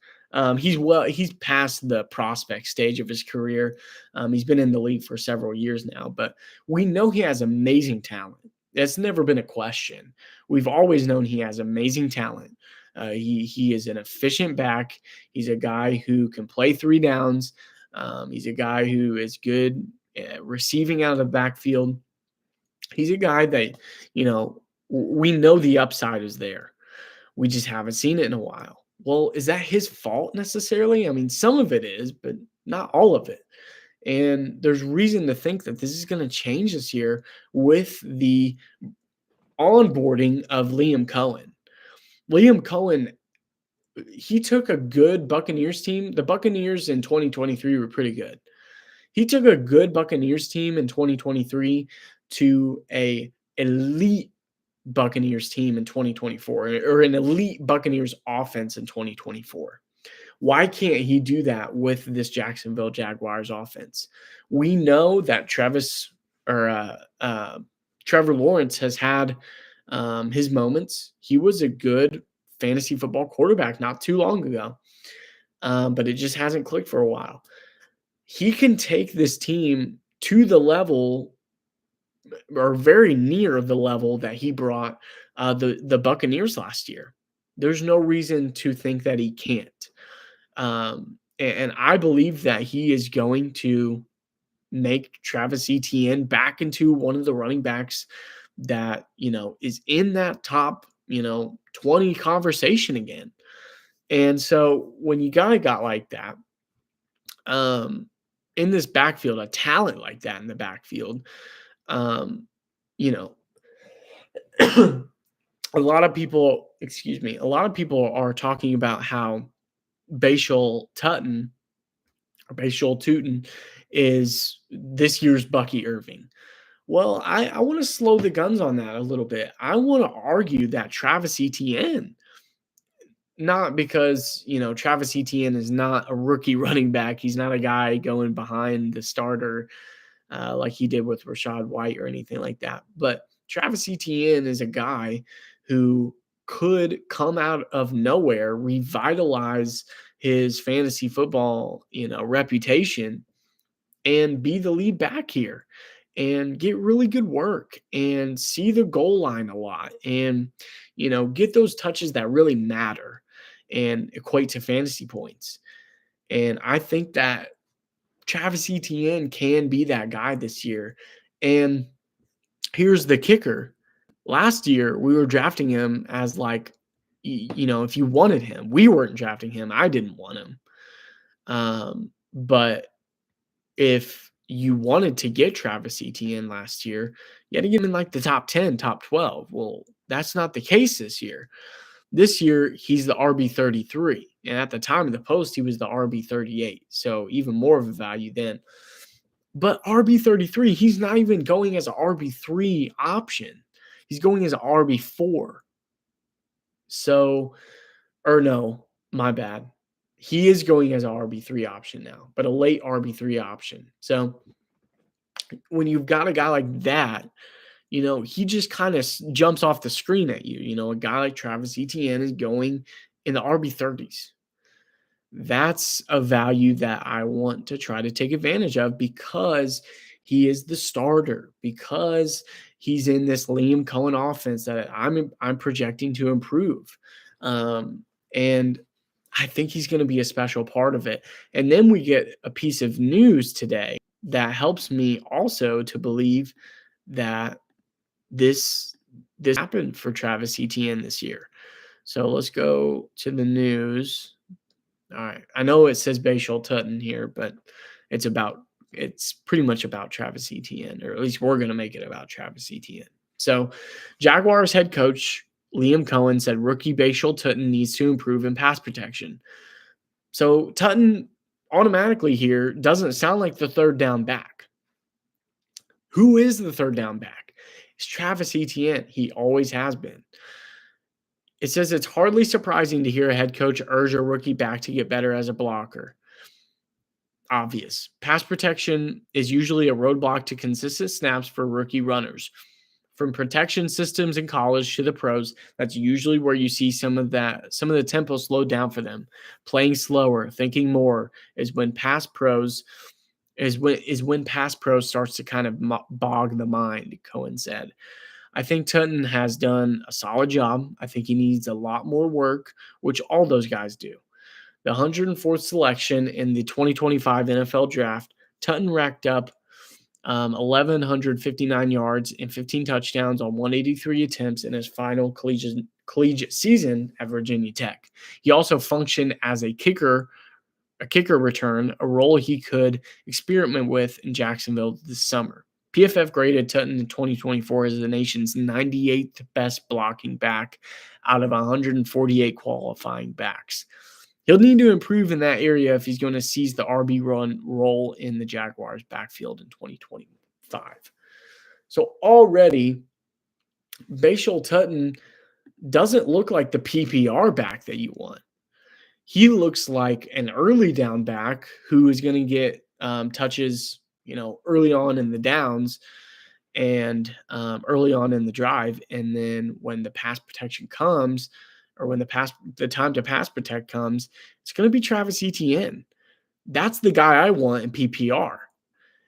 He's past the prospect stage of his career. He's been in the league for several years now, but we know he has amazing talent. That's never been a question. We've always known he has amazing talent. He is an efficient back. He's a guy who can play 3 downs. He's a guy who is good receiving out of the backfield. He's a guy that, we know the upside is there. We just haven't seen it in a while. Well, is that his fault necessarily? I mean, some of it is, but not all of it. And there's reason to think that this is going to change this year with the onboarding of Liam Cohen. Liam Cohen, he took a good Buccaneers team. The Buccaneers in 2023 were pretty good. He took a good Buccaneers team in 2023 to a elite Buccaneers team in 2024, or an elite Buccaneers offense in 2024. Why can't he do that with this Jacksonville Jaguars offense? We know that Trevor Lawrence has had his moments. He was a good fantasy football quarterback not too long ago, but it just hasn't clicked for a while. He can take this team to the level or very near the level that he brought the Buccaneers last year. There's no reason to think that he can't. And I believe that he is going to make Travis Etienne back into one of the running backs that, is in that top, 20 conversation again. And so when you got like that, in this backfield, a talent like that in the backfield, you know, a lot of people are talking about how Bashal Tootin is this year's Bucky Irving. Well, I want to slow the guns on that a little bit. I want to argue that Travis Etienne, not because, Travis Etienne is not a rookie running back. He's not a guy going behind the starter like he did with Rachaad White or anything like that. But Travis Etienne is a guy who could come out of nowhere, revitalize his fantasy football, reputation, and be the lead back here and get really good work and see the goal line a lot and, get those touches that really matter and equate to fantasy points. And I think that Travis Etienne can be that guy this year. And here's the kicker. Last year, we were drafting him as like, if you wanted him, we weren't drafting him. I didn't want him. But if you wanted to get Travis Etienne last year, you had to get him in like the top 10, top 12. Well, that's not the case this year. This year, he's the RB33. And at the time of the post, he was the RB38. So even more of a value then. But RB33, he's not even going as a RB3 option. He's going as a RB4. So, or no, my bad. He is going as a RB3 option now, but a late RB3 option. So when you've got a guy like that, he just kind of jumps off the screen at you. A guy like Travis Etienne is going in the RB30s. That's a value that I want to try to take advantage of because he is the starter, because he's in this Liam Cohen offense that I'm projecting to improve. And I think he's going to be a special part of it. And then we get a piece of news today that helps me also to believe that this happened for Travis Etienne this year. So let's go to the news. All right. I know it says Bashal Tutton here, but it's pretty much about Travis Etienne, or at least we're going to make it about Travis Etienne. So Jaguars head coach Liam Cohen said rookie Bashal Tutton needs to improve in pass protection. So Tutton automatically here doesn't sound like the third down back. Who is the third down back? It's Travis Etienne. He always has been. It says it's hardly surprising to hear a head coach urge a rookie back to get better as a blocker. Obvious. Pass protection is usually a roadblock to consistent snaps for rookie runners. From protection systems in college to the pros, that's usually where you see some of the tempo slow down for them. Playing slower, thinking more is when pass pros starts to kind of bog the mind, Cohen said. I think Tutton has done a solid job. I think he needs a lot more work, which all those guys do. The 104th selection in the 2025 NFL Draft, Tutton racked up 1,159 yards and 15 touchdowns on 183 attempts in his final collegiate season at Virginia Tech. He also functioned as a kicker return, a role he could experiment with in Jacksonville this summer. PFF graded Tutton in 2024 as the nation's 98th best blocking back out of 148 qualifying backs. He'll need to improve in that area if he's going to seize the RB run role in the Jaguars backfield in 2025. So already, Bashal Tutton doesn't look like the PPR back that you want. He looks like an early down back who is going to get touches, early on in the downs and early on in the drive. And then when the pass protection comes, or when the time to pass protect comes, it's going to be Travis Etienne. That's the guy I want in PPR.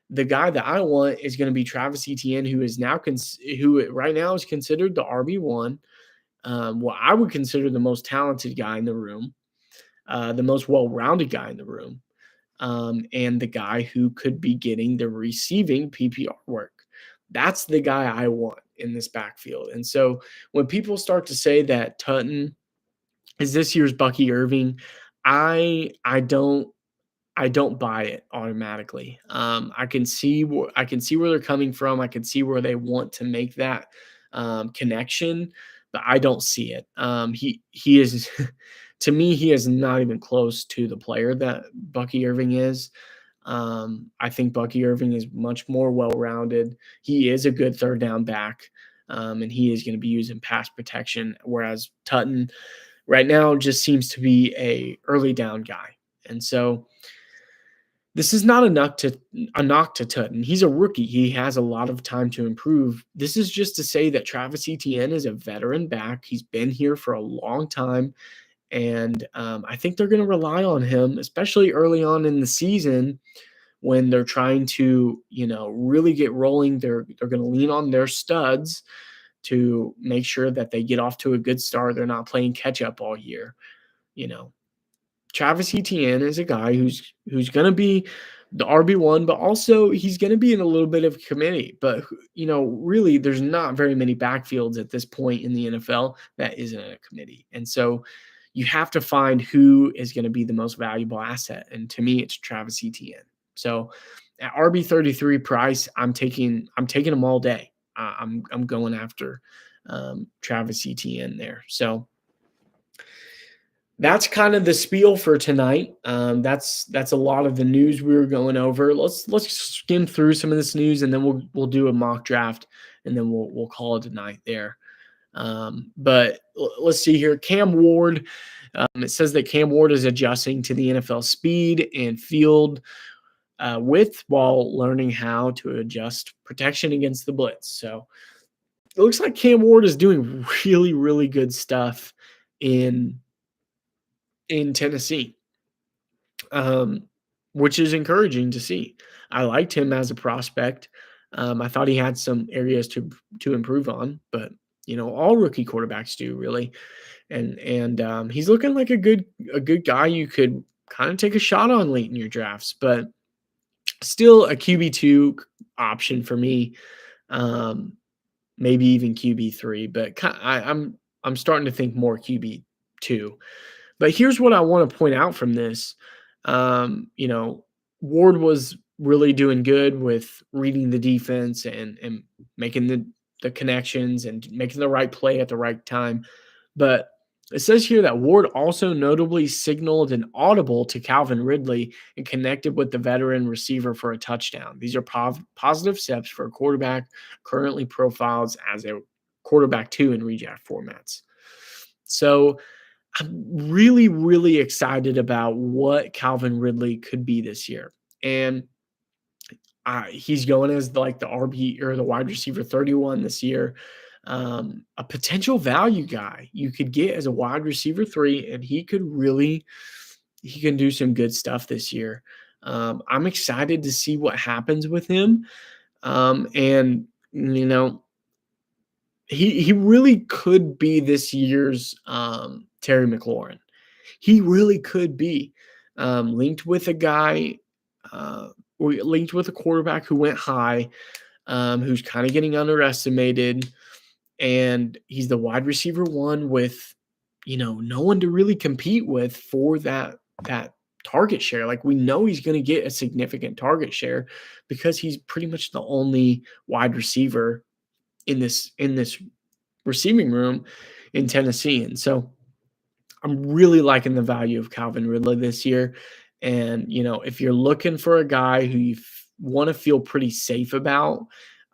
The guy that I want is going to be Travis Etienne, who right now is considered the RB1. What I would consider the most talented guy in the room, the most well-rounded guy in the room, and the guy who could be getting the receiving PPR work. That's the guy I want in this backfield. And so when people start to say that Tutton is this year's Bucky Irving, I don't buy it automatically. I can see where they're coming from. I can see where they want to make that connection, but I don't see it. He is to me, he is not even close to the player that Bucky Irving is. I think Bucky Irving is much more well-rounded. He is a good third down back, and he is going to be used in pass protection, whereas Tutton right now just seems to be a early down guy. And so this is not a knock to Tutton. He's a rookie. He has a lot of time to improve. This is just to say that Travis Etienne is a veteran back. He's been here for a long time. And I think they're going to rely on him, especially early on in the season when they're trying to, really get rolling. They're going to lean on their studs to make sure that they get off to a good start. They're not playing catch up all year. Travis Etienne is a guy who's going to be the RB1, but also he's going to be in a little bit of committee. But, really, there's not very many backfields at this point in the NFL that isn't a committee. And so you have to find who is going to be the most valuable asset. And to me, it's Travis Etienne. So at RB33 price, I'm taking him all day. I'm going after Travis Etienne there. So that's kind of the spiel for tonight. That's a lot of the news we were going over. Let's skim through some of this news, and then we'll do a mock draft, and then we'll call it a night there. But let's see here. Cam Ward. It says that Cam Ward is adjusting to the NFL speed and field width while learning how to adjust protection against the blitz. So it looks like Cam Ward is doing really, really good stuff in Tennessee, um, which is encouraging to see. I liked him as a prospect. I thought he had some areas to improve on, but all rookie quarterbacks do really. And he's looking like a good guy you could kind of take a shot on late in your drafts, but still a QB2 option for me. Maybe even QB3, but I'm starting to think more QB2. But here's what I want to point out from this. Ward was really doing good with reading the defense and making the connections and making the right play at the right time. But it says here that Ward also notably signaled an audible to Calvin Ridley and connected with the veteran receiver for a touchdown. These are positive steps for a quarterback currently profiled as a quarterback 2 in redraft formats. So I'm really, really excited about what Calvin Ridley could be this year. And he's going as like the RB or the wide receiver 31 this year. A potential value guy you could get as a wide receiver 3, and he can do some good stuff this year. I'm excited to see what happens with him. And he really could be this year's Terry McLaurin. He really could be linked with a guy, linked with a quarterback who went high, who's kind of getting underestimated, and he's the wide receiver 1 with, no one to really compete with for that target share. Like, we know he's going to get a significant target share because he's pretty much the only wide receiver in this receiving room in Tennessee. And so I'm really liking the value of Calvin Ridley this year. And, if you're looking for a guy who you want to feel pretty safe about,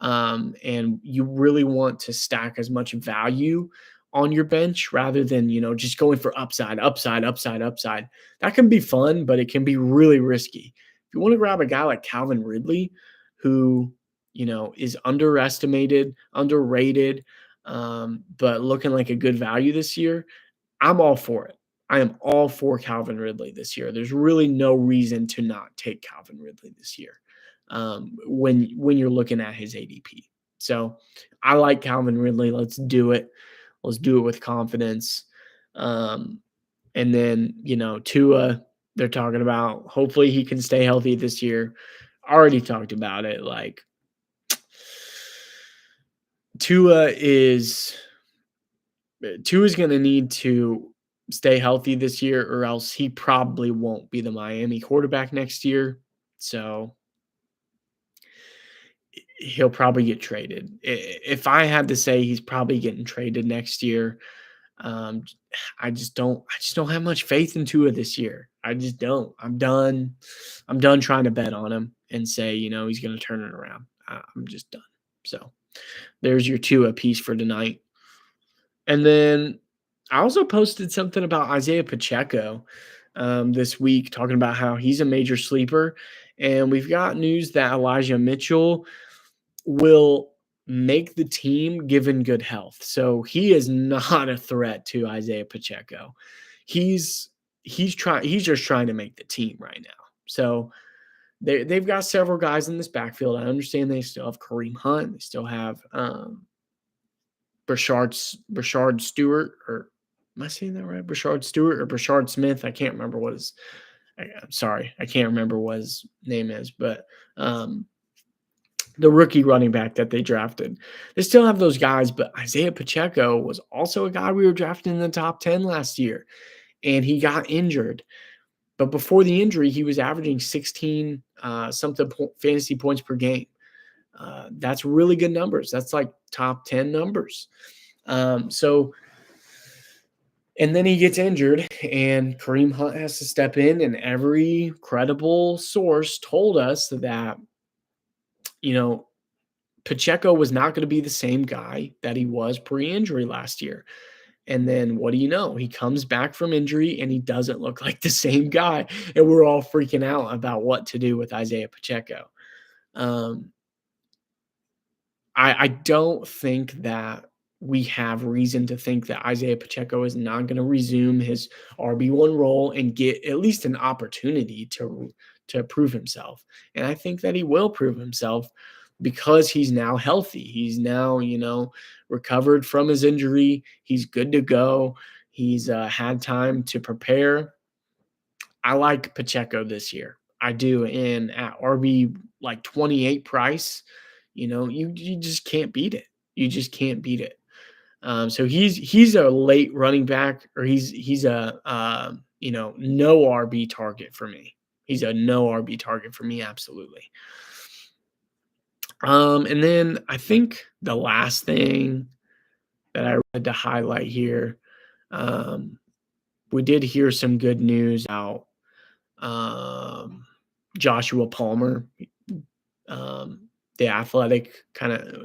and you really want to stack as much value on your bench rather than, just going for upside, that can be fun, but it can be really risky. If you want to grab a guy like Calvin Ridley, who, is underestimated, underrated, but looking like a good value this year, I'm all for it. I am all for Calvin Ridley this year. There's really no reason to not take Calvin Ridley this year, when you're looking at his ADP. So I like Calvin Ridley. Let's do it. Let's do it with confidence. And then, Tua, they're talking about hopefully he can stay healthy this year. Already talked about it. Like, Tua is going to need to stay healthy this year, or else he probably won't be the Miami quarterback next year. So he'll probably get traded. If I had to say, he's probably getting traded next year. I just don't have much faith in Tua this year. I just don't. I'm done trying to bet on him and say, he's going to turn it around. I'm just done. So there's your Tua piece for tonight. And then I also posted something about Isaiah Pacheco this week, talking about how he's a major sleeper. And we've got news that Elijah Mitchell will make the team given good health. So he is not a threat to Isaiah Pacheco. He's just trying to make the team right now. So they've got several guys in this backfield. I understand they still have Kareem Hunt. They still have Brashard Stewart, or am I saying that right? Brashard Stewart or Brashard Smith? I can't remember what his. I'm sorry, I can't remember what his name is, but the rookie running back that they drafted. They still have those guys, but Isaiah Pacheco was also a guy we were drafting in the top 10 last year, and he got injured. But before the injury, he was averaging 16 something fantasy points per game. That's really good numbers. That's like top 10 numbers. So And then he gets injured, and Kareem Hunt has to step in, and every credible source told us that, you know, Pacheco was not going to be the same guy that he was pre-injury last year. And then what do you know? He comes back from injury and he doesn't look like the same guy. And we're all freaking out about what to do with Isaiah Pacheco. Um, I don't think that we have reason to think that Isaiah Pacheco is not going to resume his RB1 role and get at least an opportunity to prove himself. And I think that he will prove himself because he's now healthy. He's now, recovered from his injury. He's good to go. He's had time to prepare. I like Pacheco this year. I do. And at RB like 28 price, you just can't beat it. You just can't beat it. So he's a late running back, or he's a no RB target for me. He's a no RB target for me, absolutely. And then I think the last thing that I wanted to highlight here, we did hear some good news out. Joshua Palmer, the Athletic,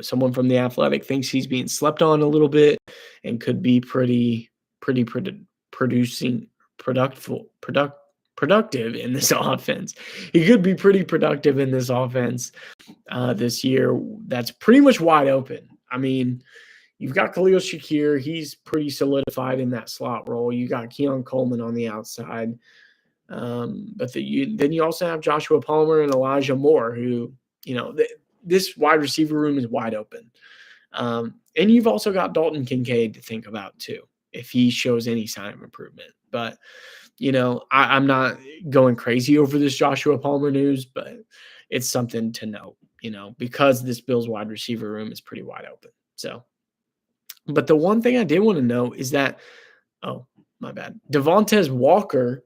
someone from the Athletic thinks he's being slept on a little bit and could be productive in this offense. He could be pretty productive in this offense this year. That's pretty much wide open. I mean, you've got Khalil Shakir. He's pretty solidified in that slot role. You got Keon Coleman on the outside. But then you also have Joshua Palmer and Elijah Moore, who, this wide receiver room is wide open. And you've also got Dalton Kincaid to think about too, if he shows any sign of improvement. But, I'm not going crazy over this Joshua Palmer news, but it's something to note, because this Bills wide receiver room is pretty wide open. So, but the one thing I did want to note is that, oh, my bad, Devontae Walker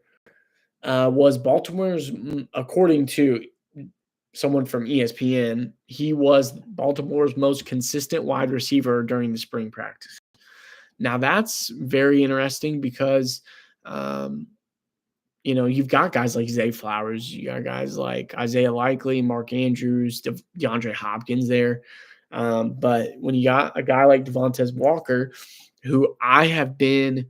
was Baltimore's, according to someone from ESPN, he was Baltimore's most consistent wide receiver during the spring practice. Now, that's very interesting because, you've got guys like Zay Flowers. You got guys like Isaiah Likely, Mark Andrews, DeAndre Hopkins there. But when you got a guy like Devontae Walker, who I have been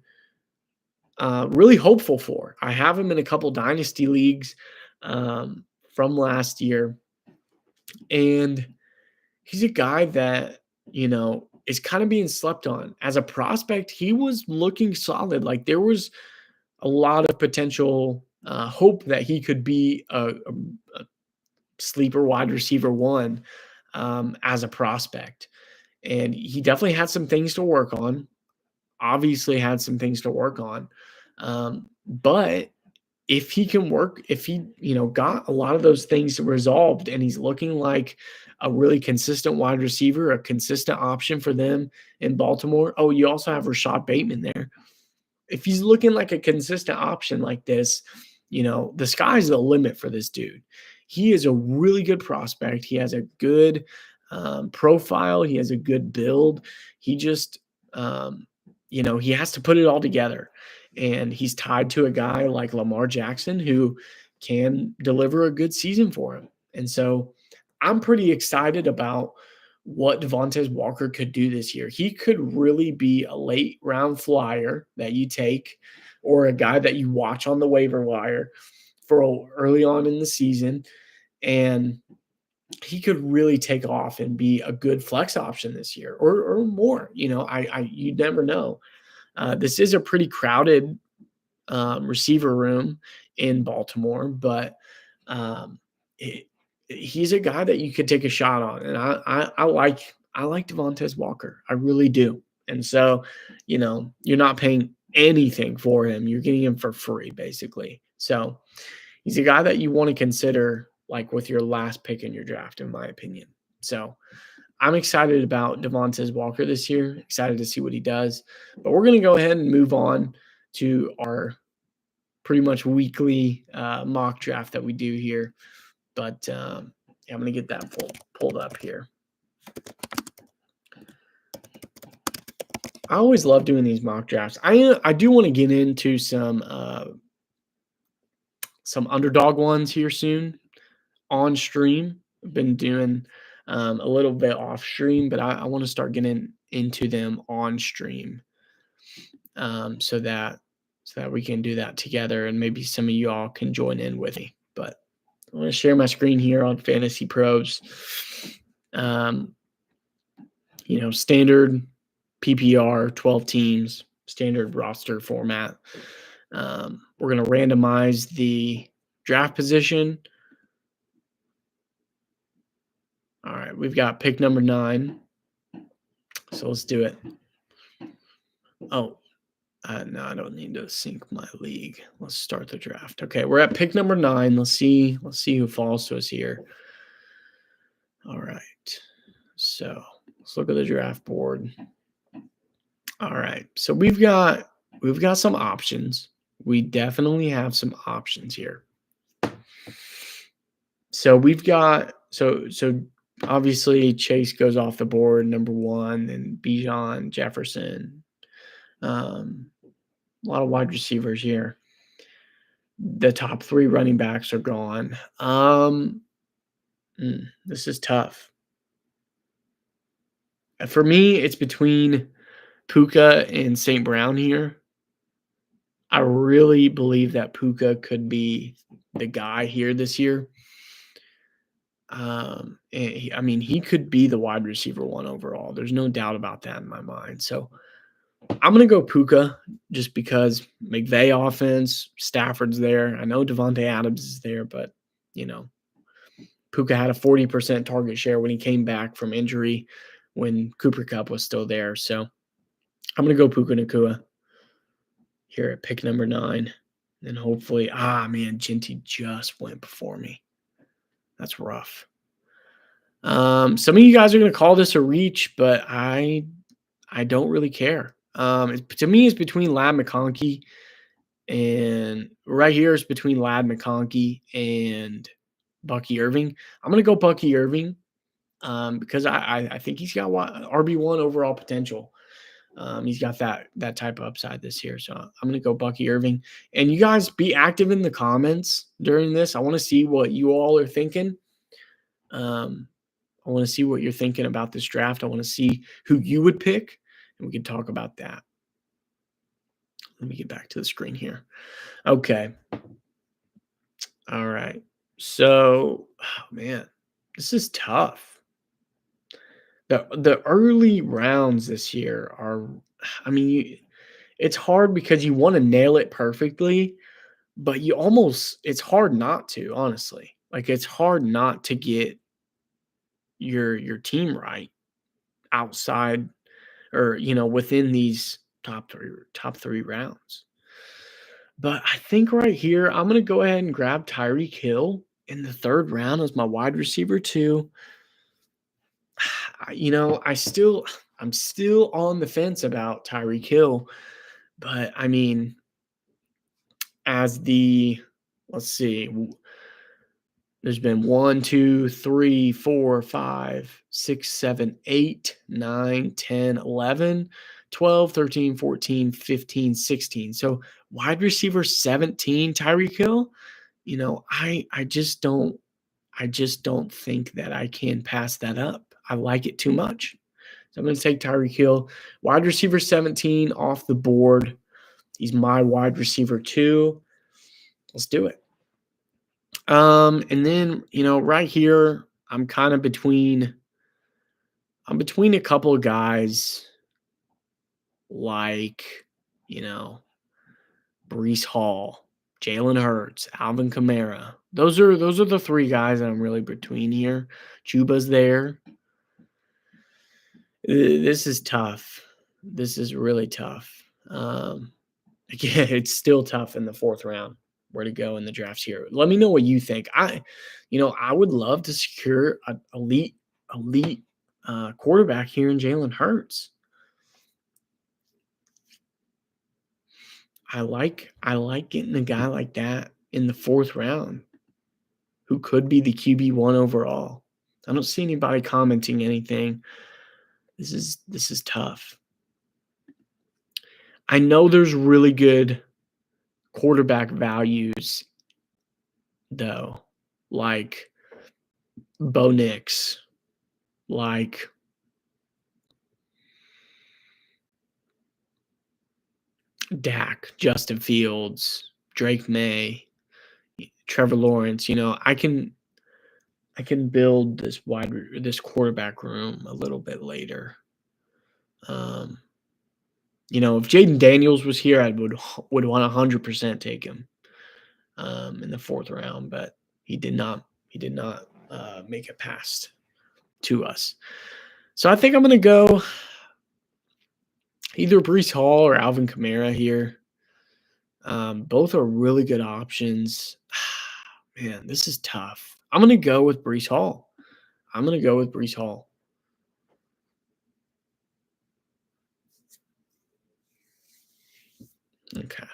really hopeful for. I have him in a couple dynasty leagues from last year. And he's a guy that, is kind of being slept on. As a prospect, he was looking solid. Like there was a lot of potential hope that he could be a sleeper wide receiver one as a prospect. And he definitely had some things to work on. Obviously had some things to work on. But if he can work, if he, got a lot of those things resolved and he's looking like a really consistent wide receiver, a consistent option for them in Baltimore. Oh, you also have Rashad Bateman there. If he's looking like a consistent option like this, the sky's the limit for this dude. He is a really good prospect. He has a good profile. He has a good build. He just, he has to put it all together. And he's tied to a guy like Lamar Jackson who can deliver a good season for him. And so I'm pretty excited about what Devontae Walker could do this year. He could really be a late round flyer that you take, or a guy that you watch on the waiver wire for early on in the season. And he could really take off and be a good flex option this year or more. You never know. This is a pretty crowded receiver room in Baltimore, but he's a guy that you could take a shot on, and I like Devontae Walker, I really do. And so, you're not paying anything for him; you're getting him for free, basically. So, he's a guy that you want to consider, like with your last pick in your draft, in my opinion. So, I'm excited about Devontae Walker this year, excited to see what he does. But we're going to go ahead and move on to our pretty much weekly mock draft that we do here. But I'm going to get that pulled up here. I always love doing these mock drafts. I do want to get into some underdog ones here soon on stream. I've been doing a little bit off stream, but I want to start getting into them on stream, so that we can do that together, and maybe some of y'all can join in with me. But I want to share my screen here on Fantasy Pros. Standard PPR, 12 teams, standard roster format. We're going to randomize the draft position. All right, we've got pick number 9. So let's do it. Oh, no, I don't need to sync my league. Let's start the draft. Okay, we're at pick number 9. Let's see who falls to us here. All right. So let's look at the draft board. All right. So we've got some options. We definitely have some options here. So we've got so obviously Chase goes off the board, number 1, and Bijan, Jefferson. A lot of wide receivers here. The top 3 running backs are gone. This is tough. For me, it's between Puka and St. Brown here. I really believe that Puka could be the guy here this year. And he could be the wide receiver 1 overall. There's no doubt about that in my mind. So I'm going to go Puka just because McVay offense, Stafford's there. I know Devontae Adams is there, but, Puka had a 40% target share when he came back from injury when Cooper Kupp was still there. So I'm going to go Puka Nacua here at pick number 9. And hopefully, Ginty just went before me. That's rough. Some of you guys are going to call this a reach, but I don't really care. To me, it's between Ladd McConkey and right here is between Ladd McConkey and Bucky Irving. I'm going to go Bucky Irving because I think he's got RB1 overall potential. He's got that type of upside this year. So I'm going to go Bucky Irving. And you guys be active in the comments during this. I want to see what you all are thinking. I want to see what you're thinking about this draft. I want to see who you would pick, and we can talk about that. Let me get back to the screen here. Okay. All right. So, this is tough. The early rounds this year are, it's hard because you want to nail it perfectly, but it's hard not to, honestly. Like, it's hard not to get your team right outside or, within these top three rounds. But I think right here, I'm going to go ahead and grab Tyreek Hill in the 3rd round as my wide receiver 2. I'm still on the fence about Tyreek Hill, but let's see, there's been 1, 2, 3, 4, 5, 6, 7, 8, 9, 10, 11, 12, 13, 14, 15, 16. So wide receiver 17, Tyreek Hill, I just don't think that I can pass that up. I like it too much. So I'm going to take Tyreek Hill, wide receiver 17 off the board. He's my wide receiver 2. Let's do it. And then, right here, I'm kind of between a couple of guys like, Breece Hall, Jalen Hurts, Alvin Kamara. Those are the 3 guys that I'm really between here. Chuba's there. This is tough. This is really tough. Again, it's still tough in the 4th round where to go in the drafts here. Let me know what you think. I would love to secure an elite quarterback here in Jalen Hurts. I like getting a guy like that in the 4th round who could be the QB1 overall. I don't see anybody commenting anything. This is tough. I know there's really good quarterback values though, like Bo Nix, like Dak, Justin Fields, Drake May, Trevor Lawrence. I can build this quarterback room a little bit later. Um, if Jaden Daniels was here, I would want 100% take him in the fourth round, but he did not. He did not make it past to us. So I think I'm going to go either Breece Hall or Alvin Kamara here. Both are really good options. Man, this is tough. I'm going to go with Breece Hall. Okay.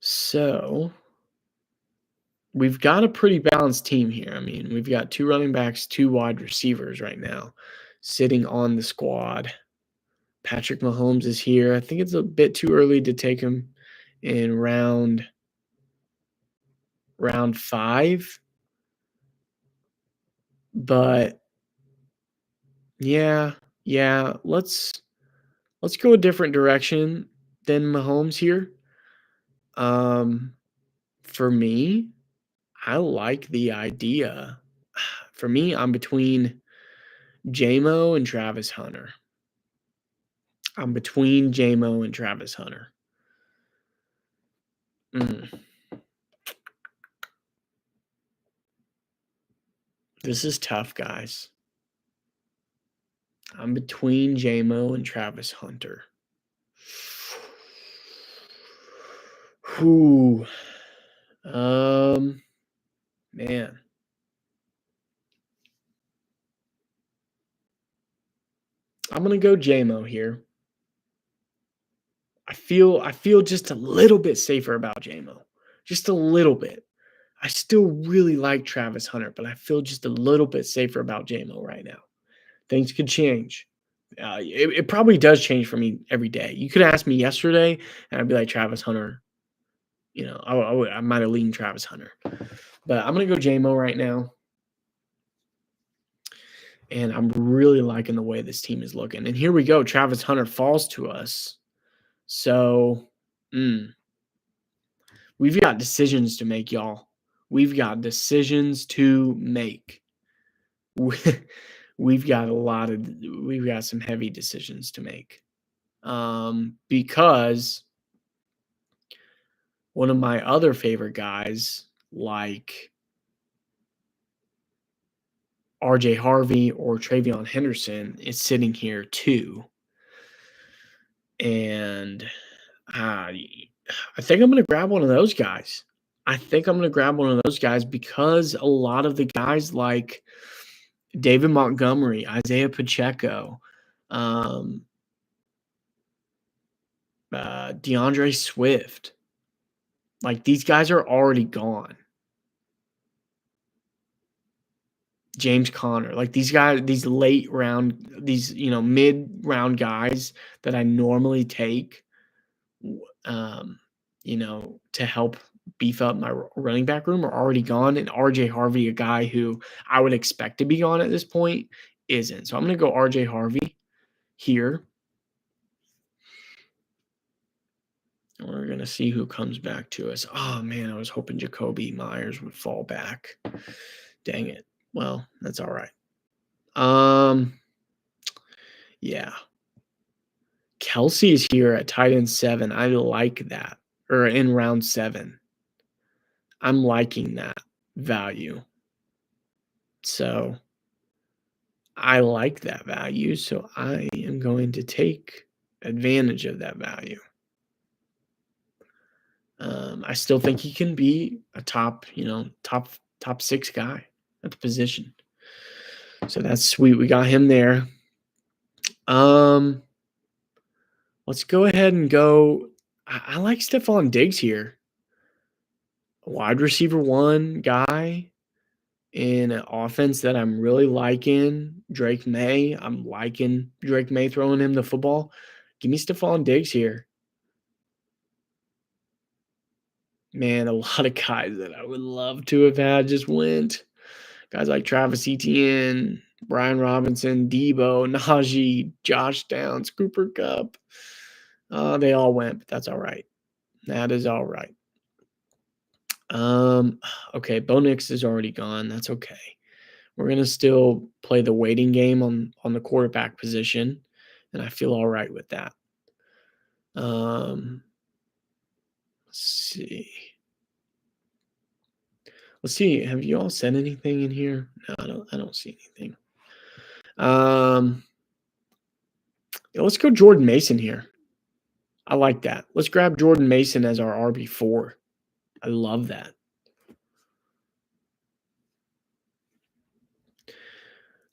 So we've got a pretty balanced team here. I mean, we've got 2 running backs, 2 wide receivers right now sitting on the squad. Patrick Mahomes is here. I think it's a bit too early to take him in round 5. But yeah, let's go a different direction than Mahomes here. For me, I like the idea. For me, I'm between JMO and Travis Hunter. Mm, this is tough, guys. I'm between JMO and Travis Hunter. Whew. Man. I'm gonna go JMO here. I feel just a little bit safer about JMO. Just a little bit. I still really like Travis Hunter, but I feel just a little bit safer about JMO right now. Things could change. It probably does change for me every day. You could ask me yesterday, and I'd be like Travis Hunter. I might have leaned Travis Hunter, but I'm gonna go JMO right now, and I'm really liking the way this team is looking. And here we go. Travis Hunter falls to us, so we've got decisions to make, y'all. We've got decisions to make. We've got some heavy decisions to make. Because one of my other favorite guys, like RJ Harvey or Travion Henderson, is sitting here too. And I think I'm going to grab one of those guys. Because a lot of the guys like David Montgomery, Isaiah Pacheco, DeAndre Swift, like these guys are already gone. James Conner, like these guys, these late round, these mid-round guys that I normally take, to help beef up my running back room are already gone. And RJ Harvey, a guy who I would expect to be gone at this point, isn't. So I'm going to go RJ Harvey here. And we're going to see who comes back to us. Oh, man, I was hoping Jacoby Myers would fall back. Dang it. Well, that's all right. Yeah. Kelsey is here at tight end 7. I like that. Or in round 7. I'm liking that value. So I like that value. So I am going to take advantage of that value. I still think he can be a top 6 guy at the position. So that's sweet. We got him there. Let's go ahead and go. I like Stephon Diggs here. A wide receiver 1 guy in an offense that I'm really liking. Drake May. I'm liking Drake May throwing him the football. Give me Stephon Diggs here. Man, a lot of guys that I would love to have had just went. Guys like Travis Etienne, Brian Robinson, Debo, Najee, Josh Downs, Cooper Kupp. They all went, but that's all right. That is all right. Okay, Bo Nix is already gone. That's okay. We're gonna still play the waiting game on the quarterback position, and I feel all right with that. Let's see. Let's see. Have you all said anything in here? No, I don't see anything. Yeah, let's go Jordan Mason here. I like that. Let's grab Jordan Mason as our RB4. I love that.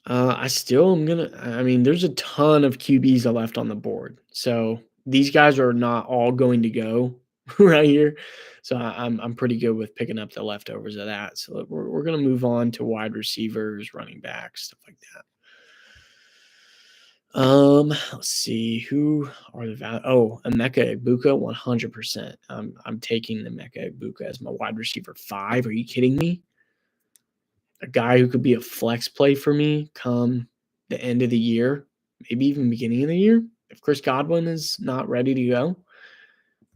I still am gonna. I mean, there's a ton of QBs left on the board, so these guys are not all going to go right here. So I'm pretty good with picking up the leftovers of that. So we're gonna move on to wide receivers, running backs, stuff like that. Let's see who are the Emeka Egbuka, 100%. I'm taking Emeka Egbuka as my wide receiver 5. Are you kidding me? A guy who could be a flex play for me come the end of the year, maybe even beginning of the year. If Chris Godwin is not ready to go,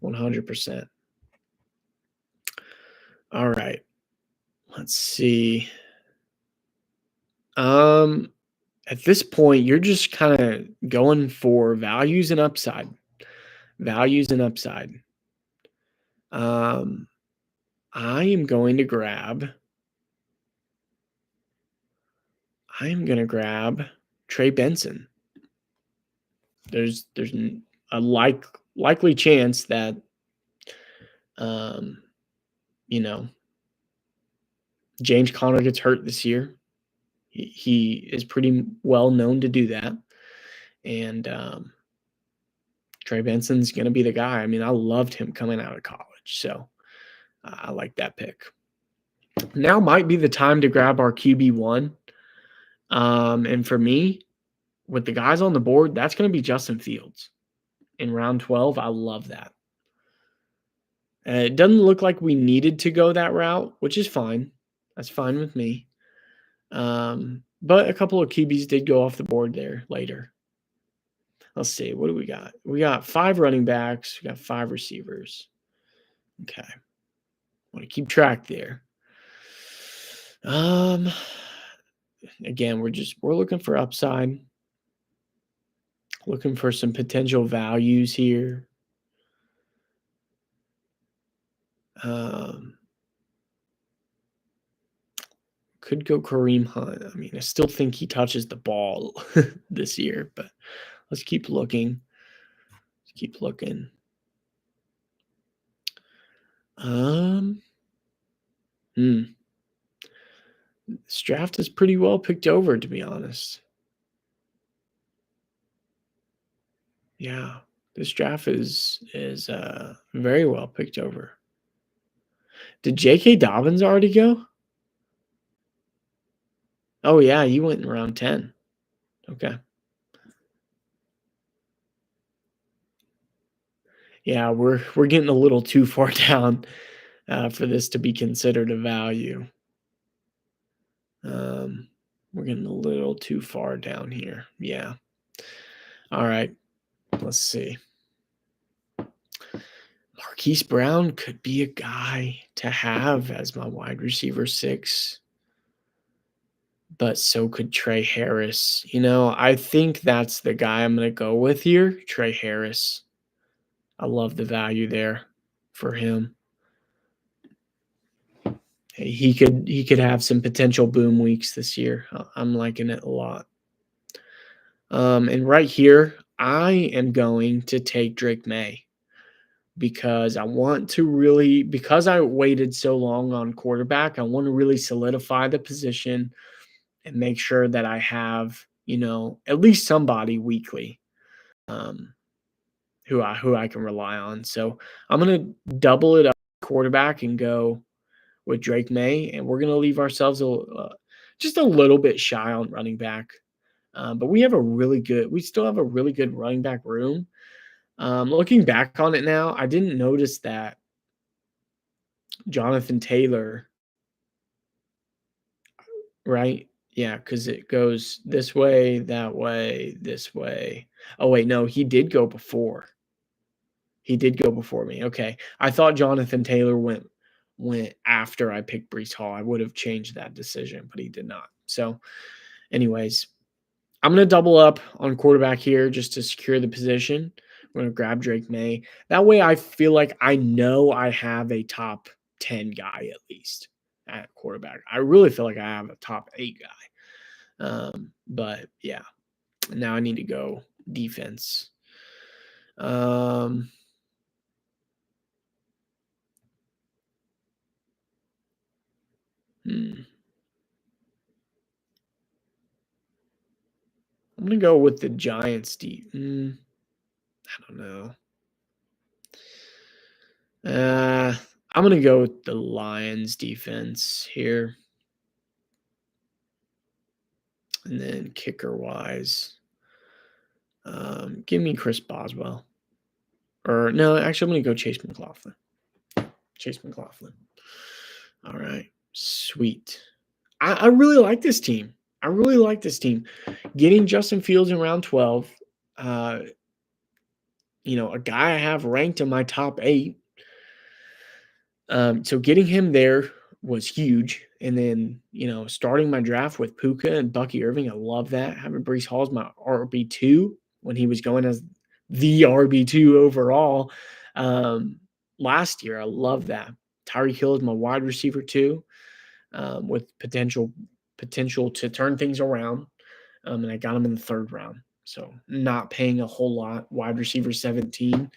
100%. All right. Let's see. At this point, you're just kind of going for values and upside. Values and upside. I am going to grab Trey Benson. There's a likely chance that you know, James Conner gets hurt this year. He is pretty well known to do that. And Trey Benson's going to be the guy. I mean, I loved him coming out of college. So I like that pick. Now might be the time to grab our QB1. And for me, with the guys on the board, that's going to be Justin Fields in round 12. I love that. It doesn't look like we needed to go that route, which is fine. That's fine with me. But a couple of QBs did go off the board there later. Let's see. What do we got? We got 5 running backs. We got 5 receivers. Okay. Want to keep track there. Again, we're looking for upside. Looking for some potential values here. Could go Kareem Hunt. I mean, I still think he touches the ball this year, but let's keep looking. Let's keep looking. This draft is pretty well picked over, to be honest. Yeah, this draft is very well picked over. Did J.K. Dobbins already go? Oh yeah, he went in round 10. Okay. Yeah, we're getting a little too far down for this to be considered a value. We're getting a little too far down here. Yeah. All right. Let's see. Marquise Brown could be a guy to have as my wide receiver 6. But so could Trey Harris. I think that's the guy I'm going to go with here, Trey Harris. I love the value there for him. He could have some potential boom weeks this year. I'm liking it a lot. And right here, I am going to take Drake May because I waited so long on quarterback, I want to really solidify the position and make sure that I have, at least somebody weekly who I can rely on. So I'm going to double it up quarterback and go with Drake May, and we're going to leave ourselves just a little bit shy on running back. But we still have a really good running back room. Looking back on it now, I didn't notice that Jonathan Taylor, right? Yeah, because it goes this way, that way, this way. Oh, wait, no, he did go before. He did go before me. Okay. I thought Jonathan Taylor went after I picked Breece Hall. I would have changed that decision, but he did not. So, anyways, I'm going to double up on quarterback here just to secure the position. I'm going to grab Drake May. That way I feel like I know I have a top 10 guy at least at quarterback. I really feel like I have a top 8 guy. But yeah, now I need to go defense. Hmm. I'm going to go with the Giants I don't know. I'm going to go with the Lions defense here. And then kicker wise, give me Chris Boswell. Or no, actually, I'm going to go Chase McLaughlin. Chase McLaughlin. All right. Sweet. I really like this team. I really like this team. Getting Justin Fields in round 12, a guy I have ranked in my top 8. So getting him there was huge. And then, starting my draft with Puka and Bucky Irving, I love that. Having Breece Hall as my RB2 when he was going as the RB2 overall last year. I love that. Tyreek Hill is my wide receiver too, with potential to turn things around. And I got him in the 3rd round. So not paying a whole lot. Wide receiver 17.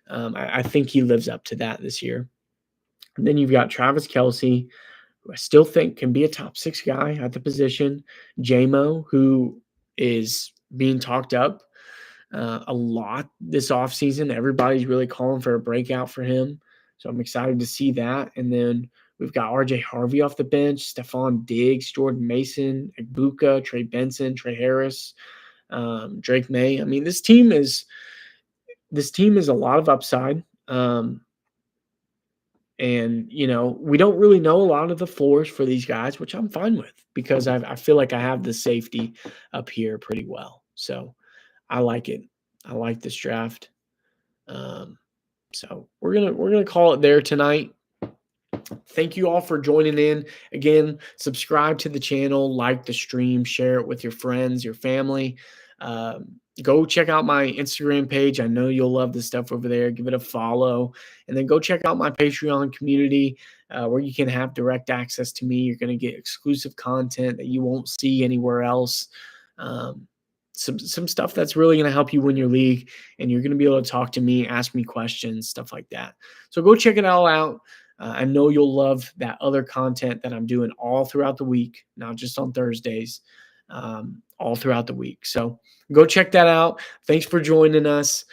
I think he lives up to that this year. And then you've got Travis Kelce, who I still think can be a top 6 guy at the position. JMO, who is being talked up a lot this offseason. Everybody's really calling for a breakout for him. So I'm excited to see that. And then we've got RJ Harvey off the bench, Stephon Diggs, Jordan Mason, Ibuka, Trey Benson, Trey Harris, Drake May. I mean, this team is a lot of upside. And, we don't really know a lot of the floors for these guys, which I'm fine with because I feel like I have the safety up here pretty well. So I like it. I like this draft. So we're gonna call it there tonight. Thank you all for joining in. Again, subscribe to the channel, like the stream, share it with your friends, your family. Go check out my Instagram page. I know you'll love the stuff over there. Give it a follow. And then go check out my Patreon community where you can have direct access to me. You're going to get exclusive content that you won't see anywhere else. Some stuff that's really going to help you win your league. And you're going to be able to talk to me, ask me questions, stuff like that. So go check it all out. I know you'll love that other content that I'm doing all throughout the week, not just on Thursdays, all throughout the week. So go check that out. Thanks for joining us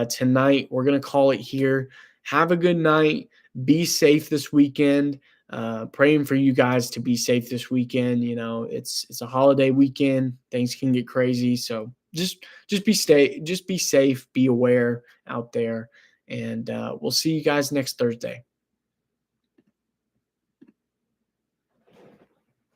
tonight. We're going to call it here. Have a good night. Be safe this weekend. Praying for you guys to be safe this weekend. It's a holiday weekend. Things can get crazy. So just be safe, be aware out there. And we'll see you guys next Thursday.